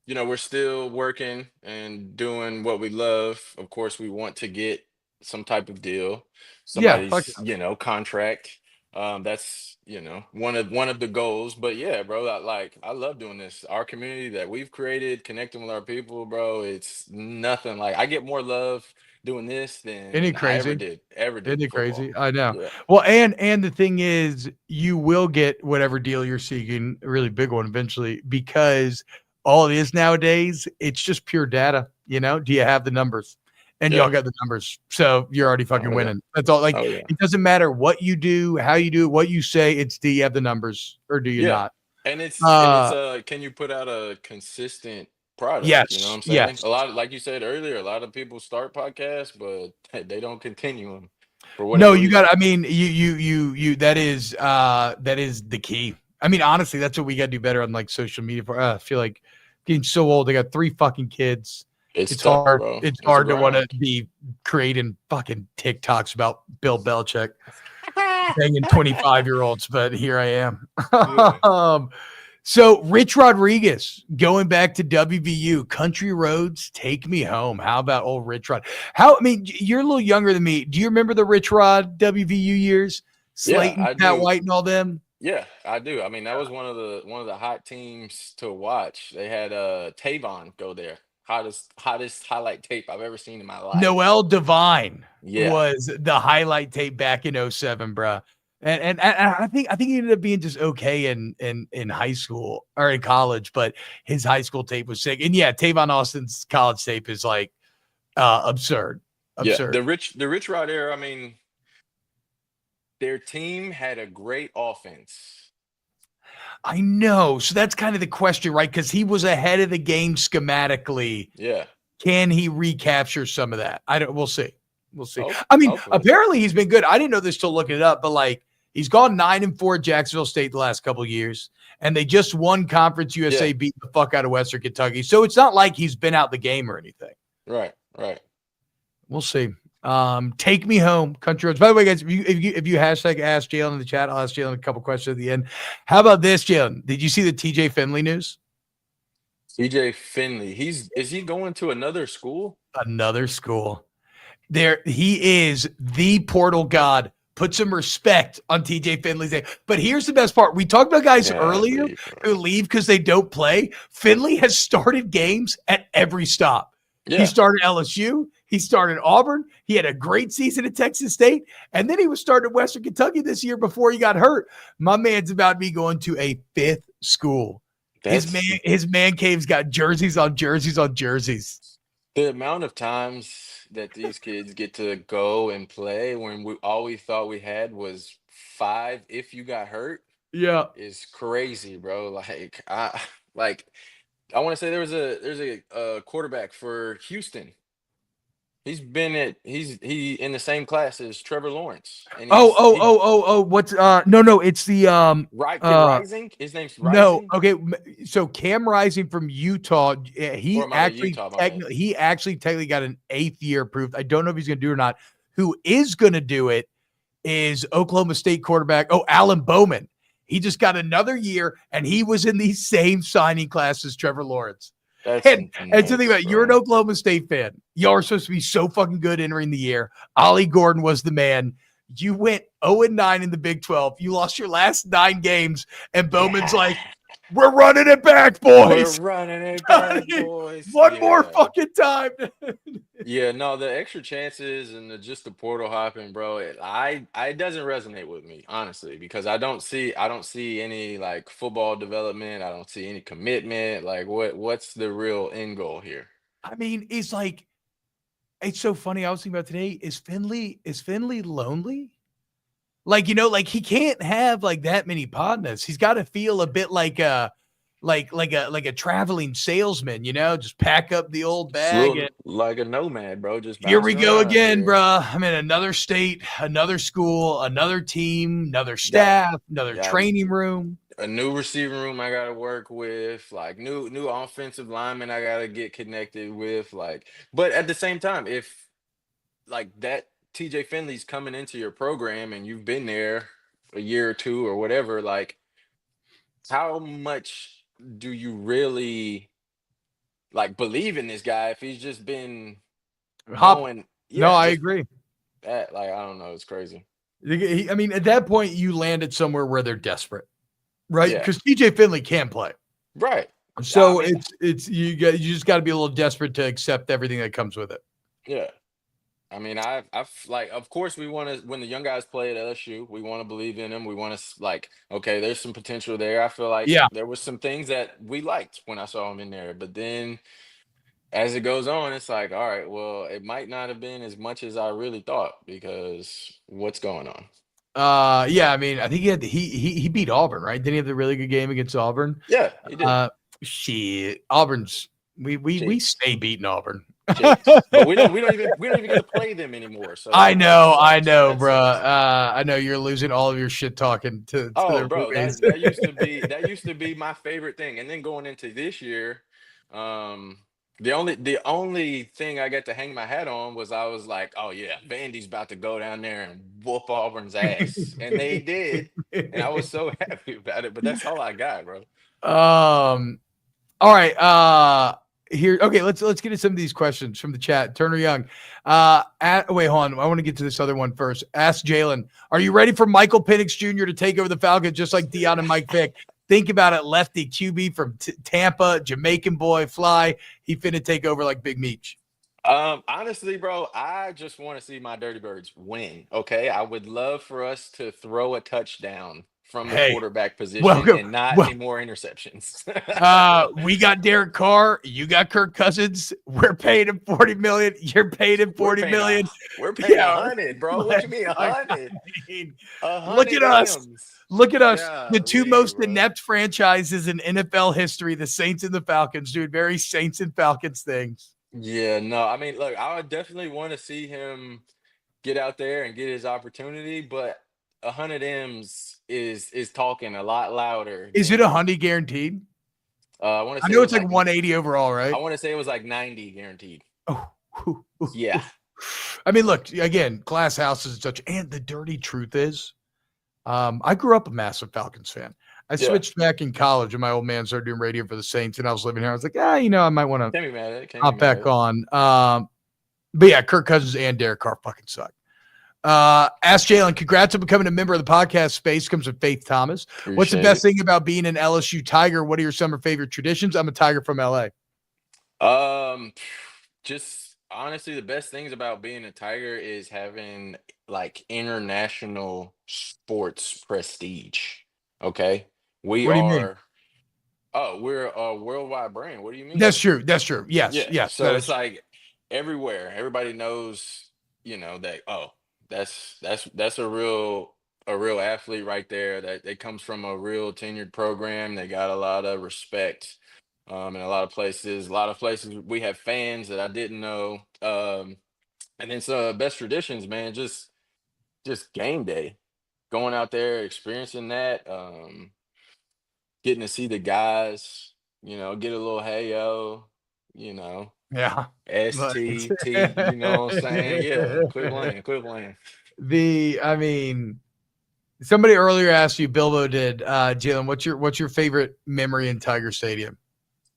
we're still working and doing what we love. Of course, we want to get some type of deal, somebody's contract. That's one of the goals. But yeah, bro, I love doing this. Our community that we've created, connecting with our people, bro. It's nothing like I get more love doing this than I ever did. Isn't it crazy? I know. Yeah. Well, and the thing is, you will get whatever deal you're seeking, a really big one eventually, because all it is nowadays, it's just pure data. Do you have the numbers? And y'all got the numbers. So you're already fucking winning. That's all. It doesn't matter what you do, how you do it, what you say. It's do you have the numbers or do you not? And it's can you put out a consistent product? Yes. You know what I'm saying? Yes. A lot, like you said earlier, a lot of people start podcasts, but they don't continue them. No, you got. I mean, you. That is the key. I mean, honestly, that's what we got to do better on social media. I feel like getting so old. I got 3 fucking kids. It's tough, hard. Bro. It's hard to want to be creating fucking TikToks about Bill Belichick banging 25-year-olds, but here I am. So Rich Rodriguez going back to WVU, country roads take me home. How about old Rich Rod? You're a little younger than me. Do you remember the Rich Rod WVU years? Slayton, Pat White, and all them. Yeah, I do. I mean, that was one of the hot teams to watch. They had Tavon go there. Hottest highlight tape I've ever seen in my life. Noel Devine was the highlight tape back in 2007, bro. And I think he ended up being just okay in high school or in college, but his high school tape was sick. And yeah, Tavon Austin's college tape is absurd. Yeah, the Rich Rod era. I mean, their team had a great offense. I know. So that's kind of the question, right? Because he was ahead of the game schematically. Yeah. Can he recapture some of that? We'll see. We'll see. Apparently he's been good. I didn't know this till looking it up, but he's gone 9-4 at Jacksonville State the last couple of years, and they just won Conference USA, beat the fuck out of Western Kentucky. So it's not like he's been out the game or anything. Right. We'll see. Take me home, country roads. By the way, guys, if you hashtag ask Jalen in the chat, I'll ask Jalen a couple questions at the end. How about this, Jalen? Did you see the TJ Finley news? TJ Finley, is he going to another school? Another school. There, he is the portal god. Put some respect on TJ Finley's name. But here's the best part. We talked about guys earlier who leave because they don't play. Finley has started games at every stop. Yeah. He started LSU. He started Auburn. He had a great season at Texas State. And then he was starting at Western Kentucky this year before he got hurt. My man's about to be going to a 5th school. His man cave's got jerseys on jerseys on jerseys. The amount of times that these kids get to go and play when all we thought we had was 5 if you got hurt. Yeah. Is crazy, bro. I want to say there's a quarterback for Houston. He's in the same class as Trevor Lawrence. And what's no, it's the Rising. His name's Rising. No, okay. So Cam Rising from Utah, he actually technically got an 8th year approved. I don't know if he's going to do it or not. Who is going to do it is Oklahoma State quarterback. Alan Bowman. He just got another year, and he was in the same signing class as Trevor Lawrence. And to think about it, you're an Oklahoma State fan. Y'all are supposed to be so fucking good entering the year. Ollie Gordon was the man. You went 0-9 in the Big 12. You lost your last 9 games, and Bowman's like, we're running it back, boys. We're running it back, boys. One more fucking time. Yeah, no, the extra chances and just the portal hopping, bro. It doesn't resonate with me, honestly, because I don't see any like football development. I don't see any commitment. Like, what's the real end goal here? I mean, it's like, it's so funny. I was thinking about today. Is Finley lonely? Like, like he can't have like that many partners. He's got to feel a bit like a traveling salesman, just pack up the old It's a bag and little like a nomad, bro, just here we bouncing go around again, here. bruh. I'm in another state, another school, another team, another Got staff, another got training room. a new receiving room I gotta work with, like new offensive lineman I gotta get connected with, like. But at the same time, if like that TJ Finley's coming into your program and you've been there a year or two or whatever, like how much do you really like believe in this guy if he's just been Hop. going, No, yeah, I just agree. that, like, I don't know, it's crazy. I mean, at that point, you landed somewhere where they're desperate, right? Yeah, Because TJ Finley can play. right. I So mean, it's you just got to be a little desperate to accept everything that comes with it. yeah. I mean, I've like, of course, we want to, when the young guys play at LSU, we want to believe in them. We want to, like, okay, there's some potential there. I feel like Yeah. there was some things that we liked when I saw him in there, but then as it goes on, it's like, all right, well, it might not have been as much as I really thought because what's going on? Yeah. I mean, I think he beat Auburn, right? Didn't he have the really good game against Auburn? Yeah, he did. Shit, Auburn's we Cheeks, stay beating Auburn. cheeks, but we don't even get to play them anymore. So I like that I sucks. know, That bro. sucks. I know you're losing all of your shit talking to Oh, their bro, boys. that used to be my favorite thing. And then going into this year, um, the only thing I got to hang my hat on was I was like, oh yeah, Vandy's about to go down there and whoop Auburn's ass. And they did. And I was so happy about it. But that's all I got, bro. um. All right. Here. Okay. Let's get to some of these questions from the chat. Turner Young. Wait, hold on. I want to get to this other one first. Ask Jalen. Are you ready for Michael Penix Jr. to take over the Falcons just like Deion and Mike Vick? Think about it. Lefty QB from Tampa, Jamaican boy, fly. He finna take over like Big Meech. Honestly, bro, I just want to see my Dirty Birds win. Okay. I would love for us to throw a touchdown from the Hey, quarterback position welcome. and not Well, any more interceptions. we got Derek Carr. You got Kirk Cousins. We're paying him 40 million. You're paying him We're 40 paying a million. we're paying Yeah. 100, bro. What you mean I 100? mean, A look at hundred us. M's. Look at us. The two Golly, most bro. inept franchises in NFL history, the Saints and the Falcons, doing very Saints and Falcons things. Yeah, no, I mean, look, I would definitely want to see him get out there and get his opportunity, but 100 M's is talking a lot louder Is it than 100 guaranteed? I want to I say it know was it's like like 180 overall, right? I want to say it was like 90 guaranteed. Oh, Yeah. I mean, look, again, glass houses and such. And the dirty truth is, I grew up a massive Falcons fan. I Yeah. switched back in college, and my old man started doing radio for the Saints, and I was living here. I was like, I might want to Can't be mad at it. Can't be hop mad at back it. on. But yeah, Kirk Cousins and Derek Carr fucking suck. Ask Jalen, congrats on becoming a member of the podcast space. Comes with Faith Thomas. What's the Appreciate best it. thing about being an LSU Tiger? What are your summer favorite traditions? I'm a Tiger from LA. Just honestly, the best things about being a Tiger is having like international sports prestige. Okay. We What do you mean? are, oh, we're a worldwide brand. What do you mean? That's true. That's true. Yes. Yeah. Yes. That So it's is. like everywhere. Everybody knows, that, oh, that's a real athlete right there. That comes from a real tenured program. They got a lot of respect in a lot of places. A lot of places we have fans that I didn't know. And then so best traditions, man, just game day, going out there, experiencing that, getting to see the guys, get a little hey yo, you know, Yeah. But STT, you know what I'm saying? Yeah, quit playing, quit playing. I mean, somebody earlier asked you, Bilbo did, Jalen, what's your favorite memory in Tiger Stadium?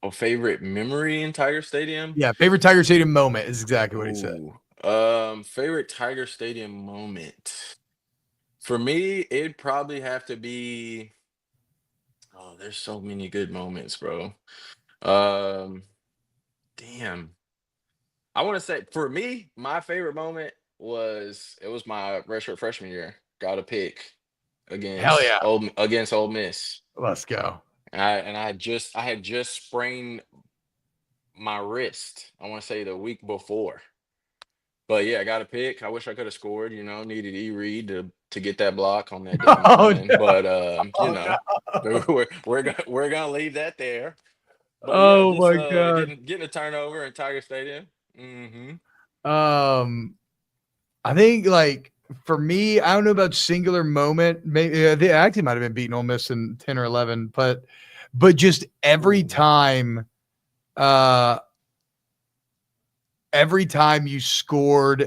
Oh, favorite memory in Tiger Stadium? Yeah, favorite Tiger Stadium moment is exactly what he said. Ooh. Favorite Tiger Stadium moment. For me, it'd probably have to be. Oh, there's so many good moments, bro. Um, Damn. I want to say for me, my favorite moment was it was my redshirt freshman year. Got a pick Hell yeah. against Ole Miss. Let's go. I had just sprained my wrist. I want to say the week before. But yeah, I got a pick. I wish I could have scored. You know, needed E Reed to get that block on that game Oh, winning. no. But you Oh, know, no. we're gonna leave that there. But yeah, Oh, just my God. getting a turnover in Tiger Stadium. Hmm. I think, like, for me, I don't know about singular moment. Maybe they actually might have been beating Ole Miss in 10 or 11, but just uh, every time you scored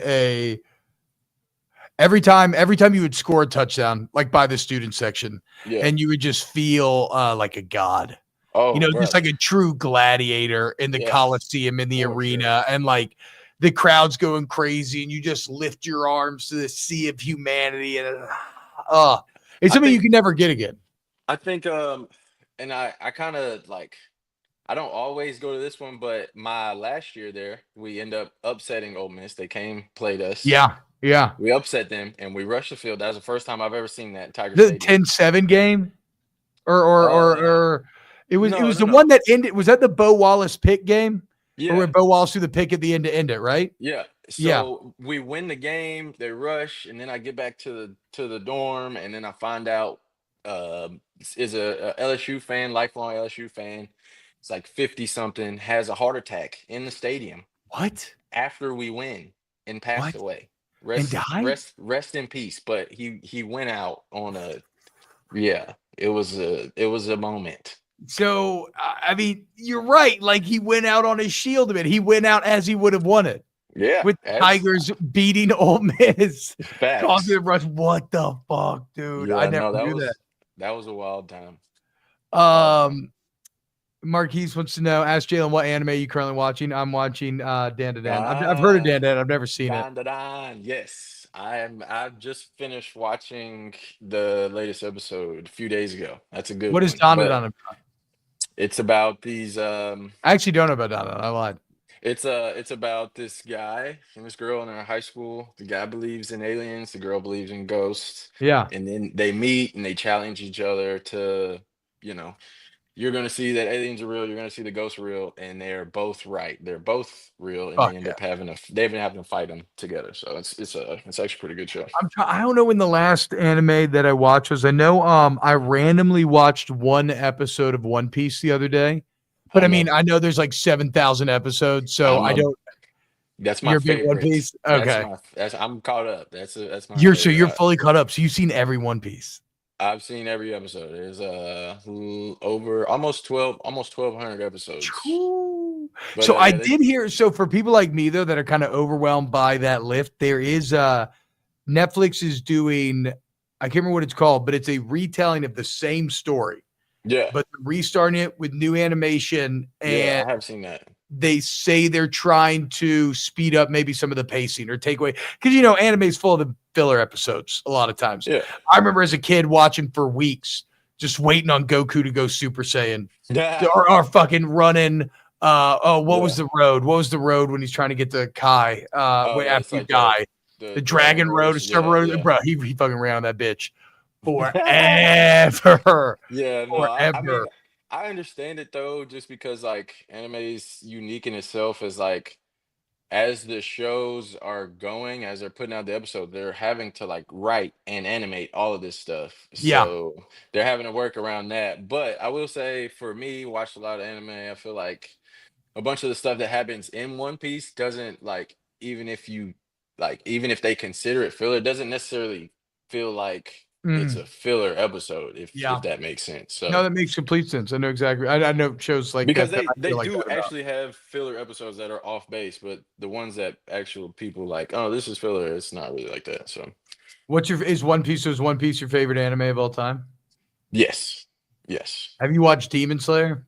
every time you would score a touchdown, like by the student section, Yeah. and you would just feel like a god, Oh, bro. just like a true gladiator in the Yeah, Coliseum, in the for sure. arena, and like the crowd's going crazy, and you just lift your arms to the sea of humanity, and it's I something you think can never get again. I think and I kind of like I don't always go to this one, but my last year there, we end up upsetting Ole Miss. They came, played us. Yeah, yeah. We upset them and we rushed the field. That was the first time I've ever seen that in Tiger The Stadium. 10-7 game, or it No, was no, the no. one that ended. Was that the Bo Wallace pick game, or Yeah, where Bo Wallace threw the pick at the end to end it? Right? yeah. Yeah. So we win the game, they rush, and then I get back to the dorm, and then I find out is a LSU fan, lifelong LSU fan. It's like 50 something, has a heart attack in the stadium What? after we win and passed What? away. And died? Rest in peace. But he went out on a yeah. It was a moment. So, I mean, you're right. Like, he went out on his shield a bit. He went out as he would have won it, Yeah, with as Tigers beating Ole Miss, causing facts. them rush. What the fuck, dude? I Yeah, never no, knew that. that was a wild time. Wild time. Um, Marquise wants to know, ask Jalen what anime you currently watching. I'm watching Dan to Dan. I've heard of Dan to Ah, Dan. I've never seen it. Dan, da, dan. Yes, I've just finished watching the latest episode a few days ago. That's a good What is one. Dan to But Dan? it's about these I actually don't know about Dan to Dan. I lied. it's about this guy and this girl in our high school. The guy believes in aliens, the girl believes in ghosts, Yeah. and then they meet and they challenge each other to, you know, you're gonna see that aliens are real, you're gonna see the ghosts are real, and they're both right. They're both real, and Fuck they end yeah. up they've been having to fight them together. So it's actually a pretty good show. I don't know when the last anime that I watched was. I know I randomly watched one episode of One Piece the other day. But I I mean, love I know there's like 7,000 episodes, so I'm I a don't. That's my You're a big One favorite. Piece? Okay. That's I'm caught up. That's my You're favorite. fully caught up. So you've seen every One Piece. I've seen every episode. There's over almost 1,200 episodes. True. But So I yeah, they did hear. So for people like me though that are kind of overwhelmed by that lift, there is Netflix is doing. I can't remember what it's called, but it's a retelling of the same story, yeah, but they're restarting it with new animation, yeah, and I have seen that. they say they're trying to speed up maybe some of the pacing or take away, because anime is full of the filler episodes a lot of times. Yeah. I remember as a kid watching for weeks, just waiting on Goku to go Super Saiyan, Yeah. or fucking running. What was Yeah. the road? What was the road when he's trying to get to Kai? Oh yeah, it's After you like the die, the the Dragon Dragon Road, Road. the Server Yeah, Road, yeah. bro. He fucking ran on that bitch forever, Yeah, no, I mean forever. I understand it though, just because like anime is unique in itself as like as the shows are going, as they're putting out the episode, they're having to like write and animate all of this stuff. Yeah. So they're having to work around that. But I will say for me, watched a lot of anime. I feel like a bunch of the stuff that happens in One Piece doesn't like even if they consider it filler, it doesn't necessarily feel like it's a Mhm. filler episode, if Yeah. that makes sense. No, So that makes complete sense. I know exactly. I know shows like because that I they feel like do that about. actually have filler episodes that are off base, but the ones that actual people like, oh, this is filler, it's not really like that. So Is One Piece your favorite anime of all time? yes, yes, Have you watched Demon Slayer?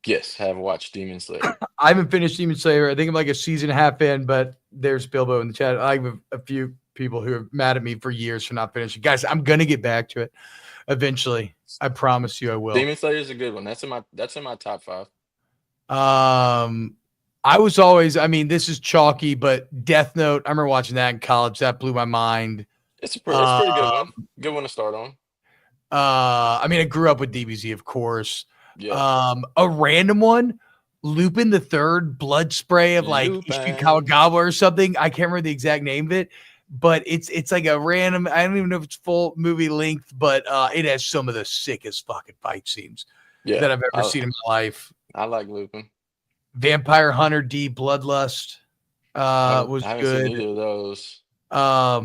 yes, have watched Demon Slayer. I haven't finished Demon Slayer. I think I'm like a season and a half in, but there's Bilbo in the chat. I have a few people who are mad at me for years for not finishing. Guys, I'm gonna get back to it eventually. I promise you I will. Demon Slayer is a good one. That's in my top 5. I was always, I mean, this is chalky, but Death Note, I remember watching that in college. That blew my mind. It's a pretty good one. Good one to start on. I mean, I grew up with DBZ, of course. Yeah. A random one, Lupin the Third, Blood Spray of like Ishikawa or something. I can't remember the exact name of it, but it's like a random, I don't even know if it's full movie length, but it has some of the sickest fucking fight scenes that I've ever seen in my life. I like Lupin. Vampire Hunter D Bloodlust was I haven't good. seen either of those. But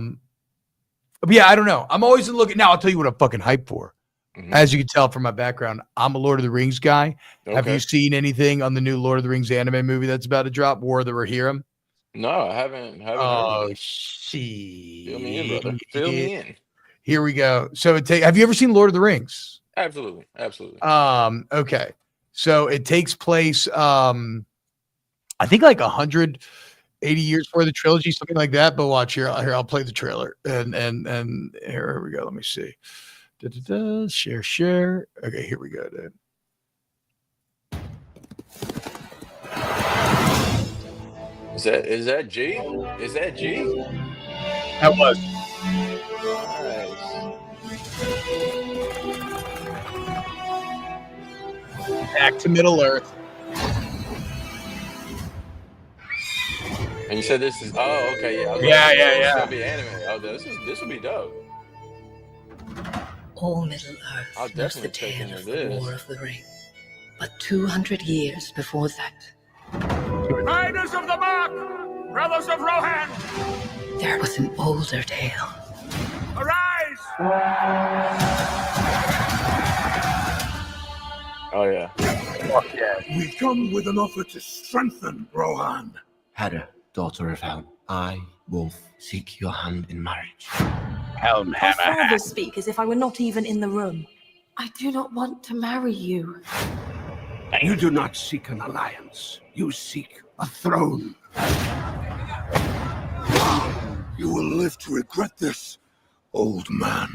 yeah, I don't know. I'm always looking. Now, I'll tell you what I'm fucking hyped for. Mhm. As you can tell from my background, I'm a Lord of the Rings guy. Okay. Have you seen anything on the new Lord of the Rings anime movie that's about to drop, War of the Rohirrim? No, I haven't heard of it. Shit. Fill me in, brother. Fill me in. Here we go. So have you ever seen Lord of the Rings? Absolutely. Okay. So it takes place I think like 180 years before the trilogy, something like that. But watch here. I'll play the trailer. And here we go. Let me see. Share. Okay, here we go, dude. Is that G? Is that G? That was. Nice. Back to Middle Earth. And you said this is okay, yeah. Yeah. It's gonna be anime. Oh, this will be dope. All Middle Earth I'll knows the definitely check tale into of the this. War of the Ring. But 200 years before that, Riders of the Mark, brothers of Rohan, there was an older tale. arise! Oh yeah. Fuck yeah. We come with an offer to strengthen Rohan. Hera, daughter of Helm, I, Wolf, seek your hand in marriage. Helm, Our hammer. fathers speak as if I were not even in the room. I do not want to marry you. You do not seek an alliance. You seek a throne. You will live to regret this, old man.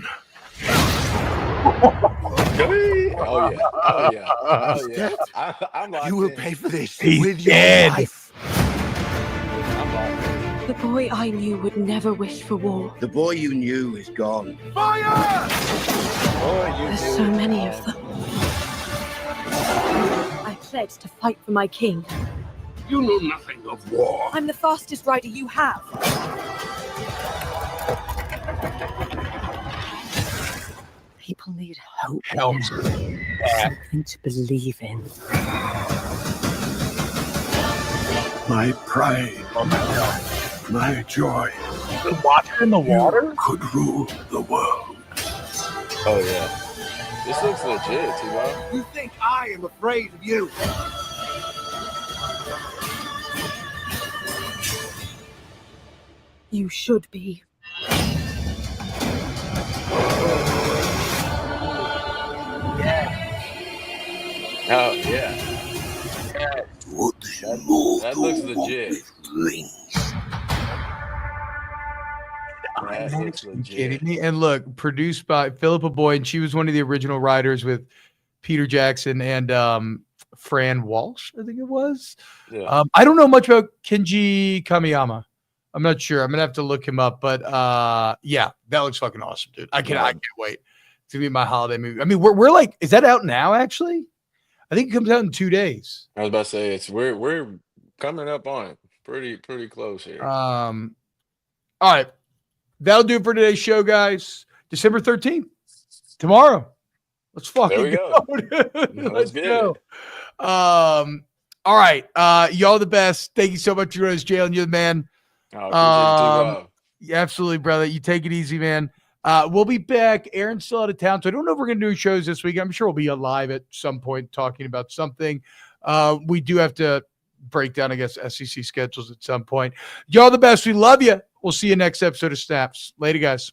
Oh yeah. I'm locked You will in. pay for this He's with dead. your life. I'm locked in. The boy I knew would never wish for war. The boy you knew is gone. Fire! There's so many of them. I pledged to fight for my king. You know nothing of war. I'm the fastest rider you have. People need hope. Helm's Something to believe in. My pride, my joy. The water in the water? Could rule the world. Oh yeah. This looks legit, T-Bow. You think I am afraid of you? You should be. Oh yeah. That looks legit. That looks You legit. kidding me? And look, produced by Philippa Boyd. She was one of the original writers with Peter Jackson and Fran Walsh, I think it was. Yeah. I don't know much about Kenji Kamiyama. I'm not sure. I'm gonna have to look him up. But yeah, that looks fucking awesome, dude. I can't wait. It's gonna be my holiday movie. I mean, we're like, is that out now? Actually, I think it comes out in 2 days. I was about to say we're coming up on it. Pretty close here. All right. That'll do it for today's show, guys. December 13th. Tomorrow. Let's fucking There we go. dude. Let's get go. it. All right. Y'all the best. Thank you so much for joining us, Jalen. You're the man. Oh, Yeah, absolutely, brother. You take it easy, man. We'll be back. Aaron's still out of town, so I don't know if we're going to do shows this week. I'm sure we'll be live at some point talking about something. We do have to break down, I guess, SEC schedules at some point. Y'all the best. We love you. We'll see you next episode of Snaps. Later, guys.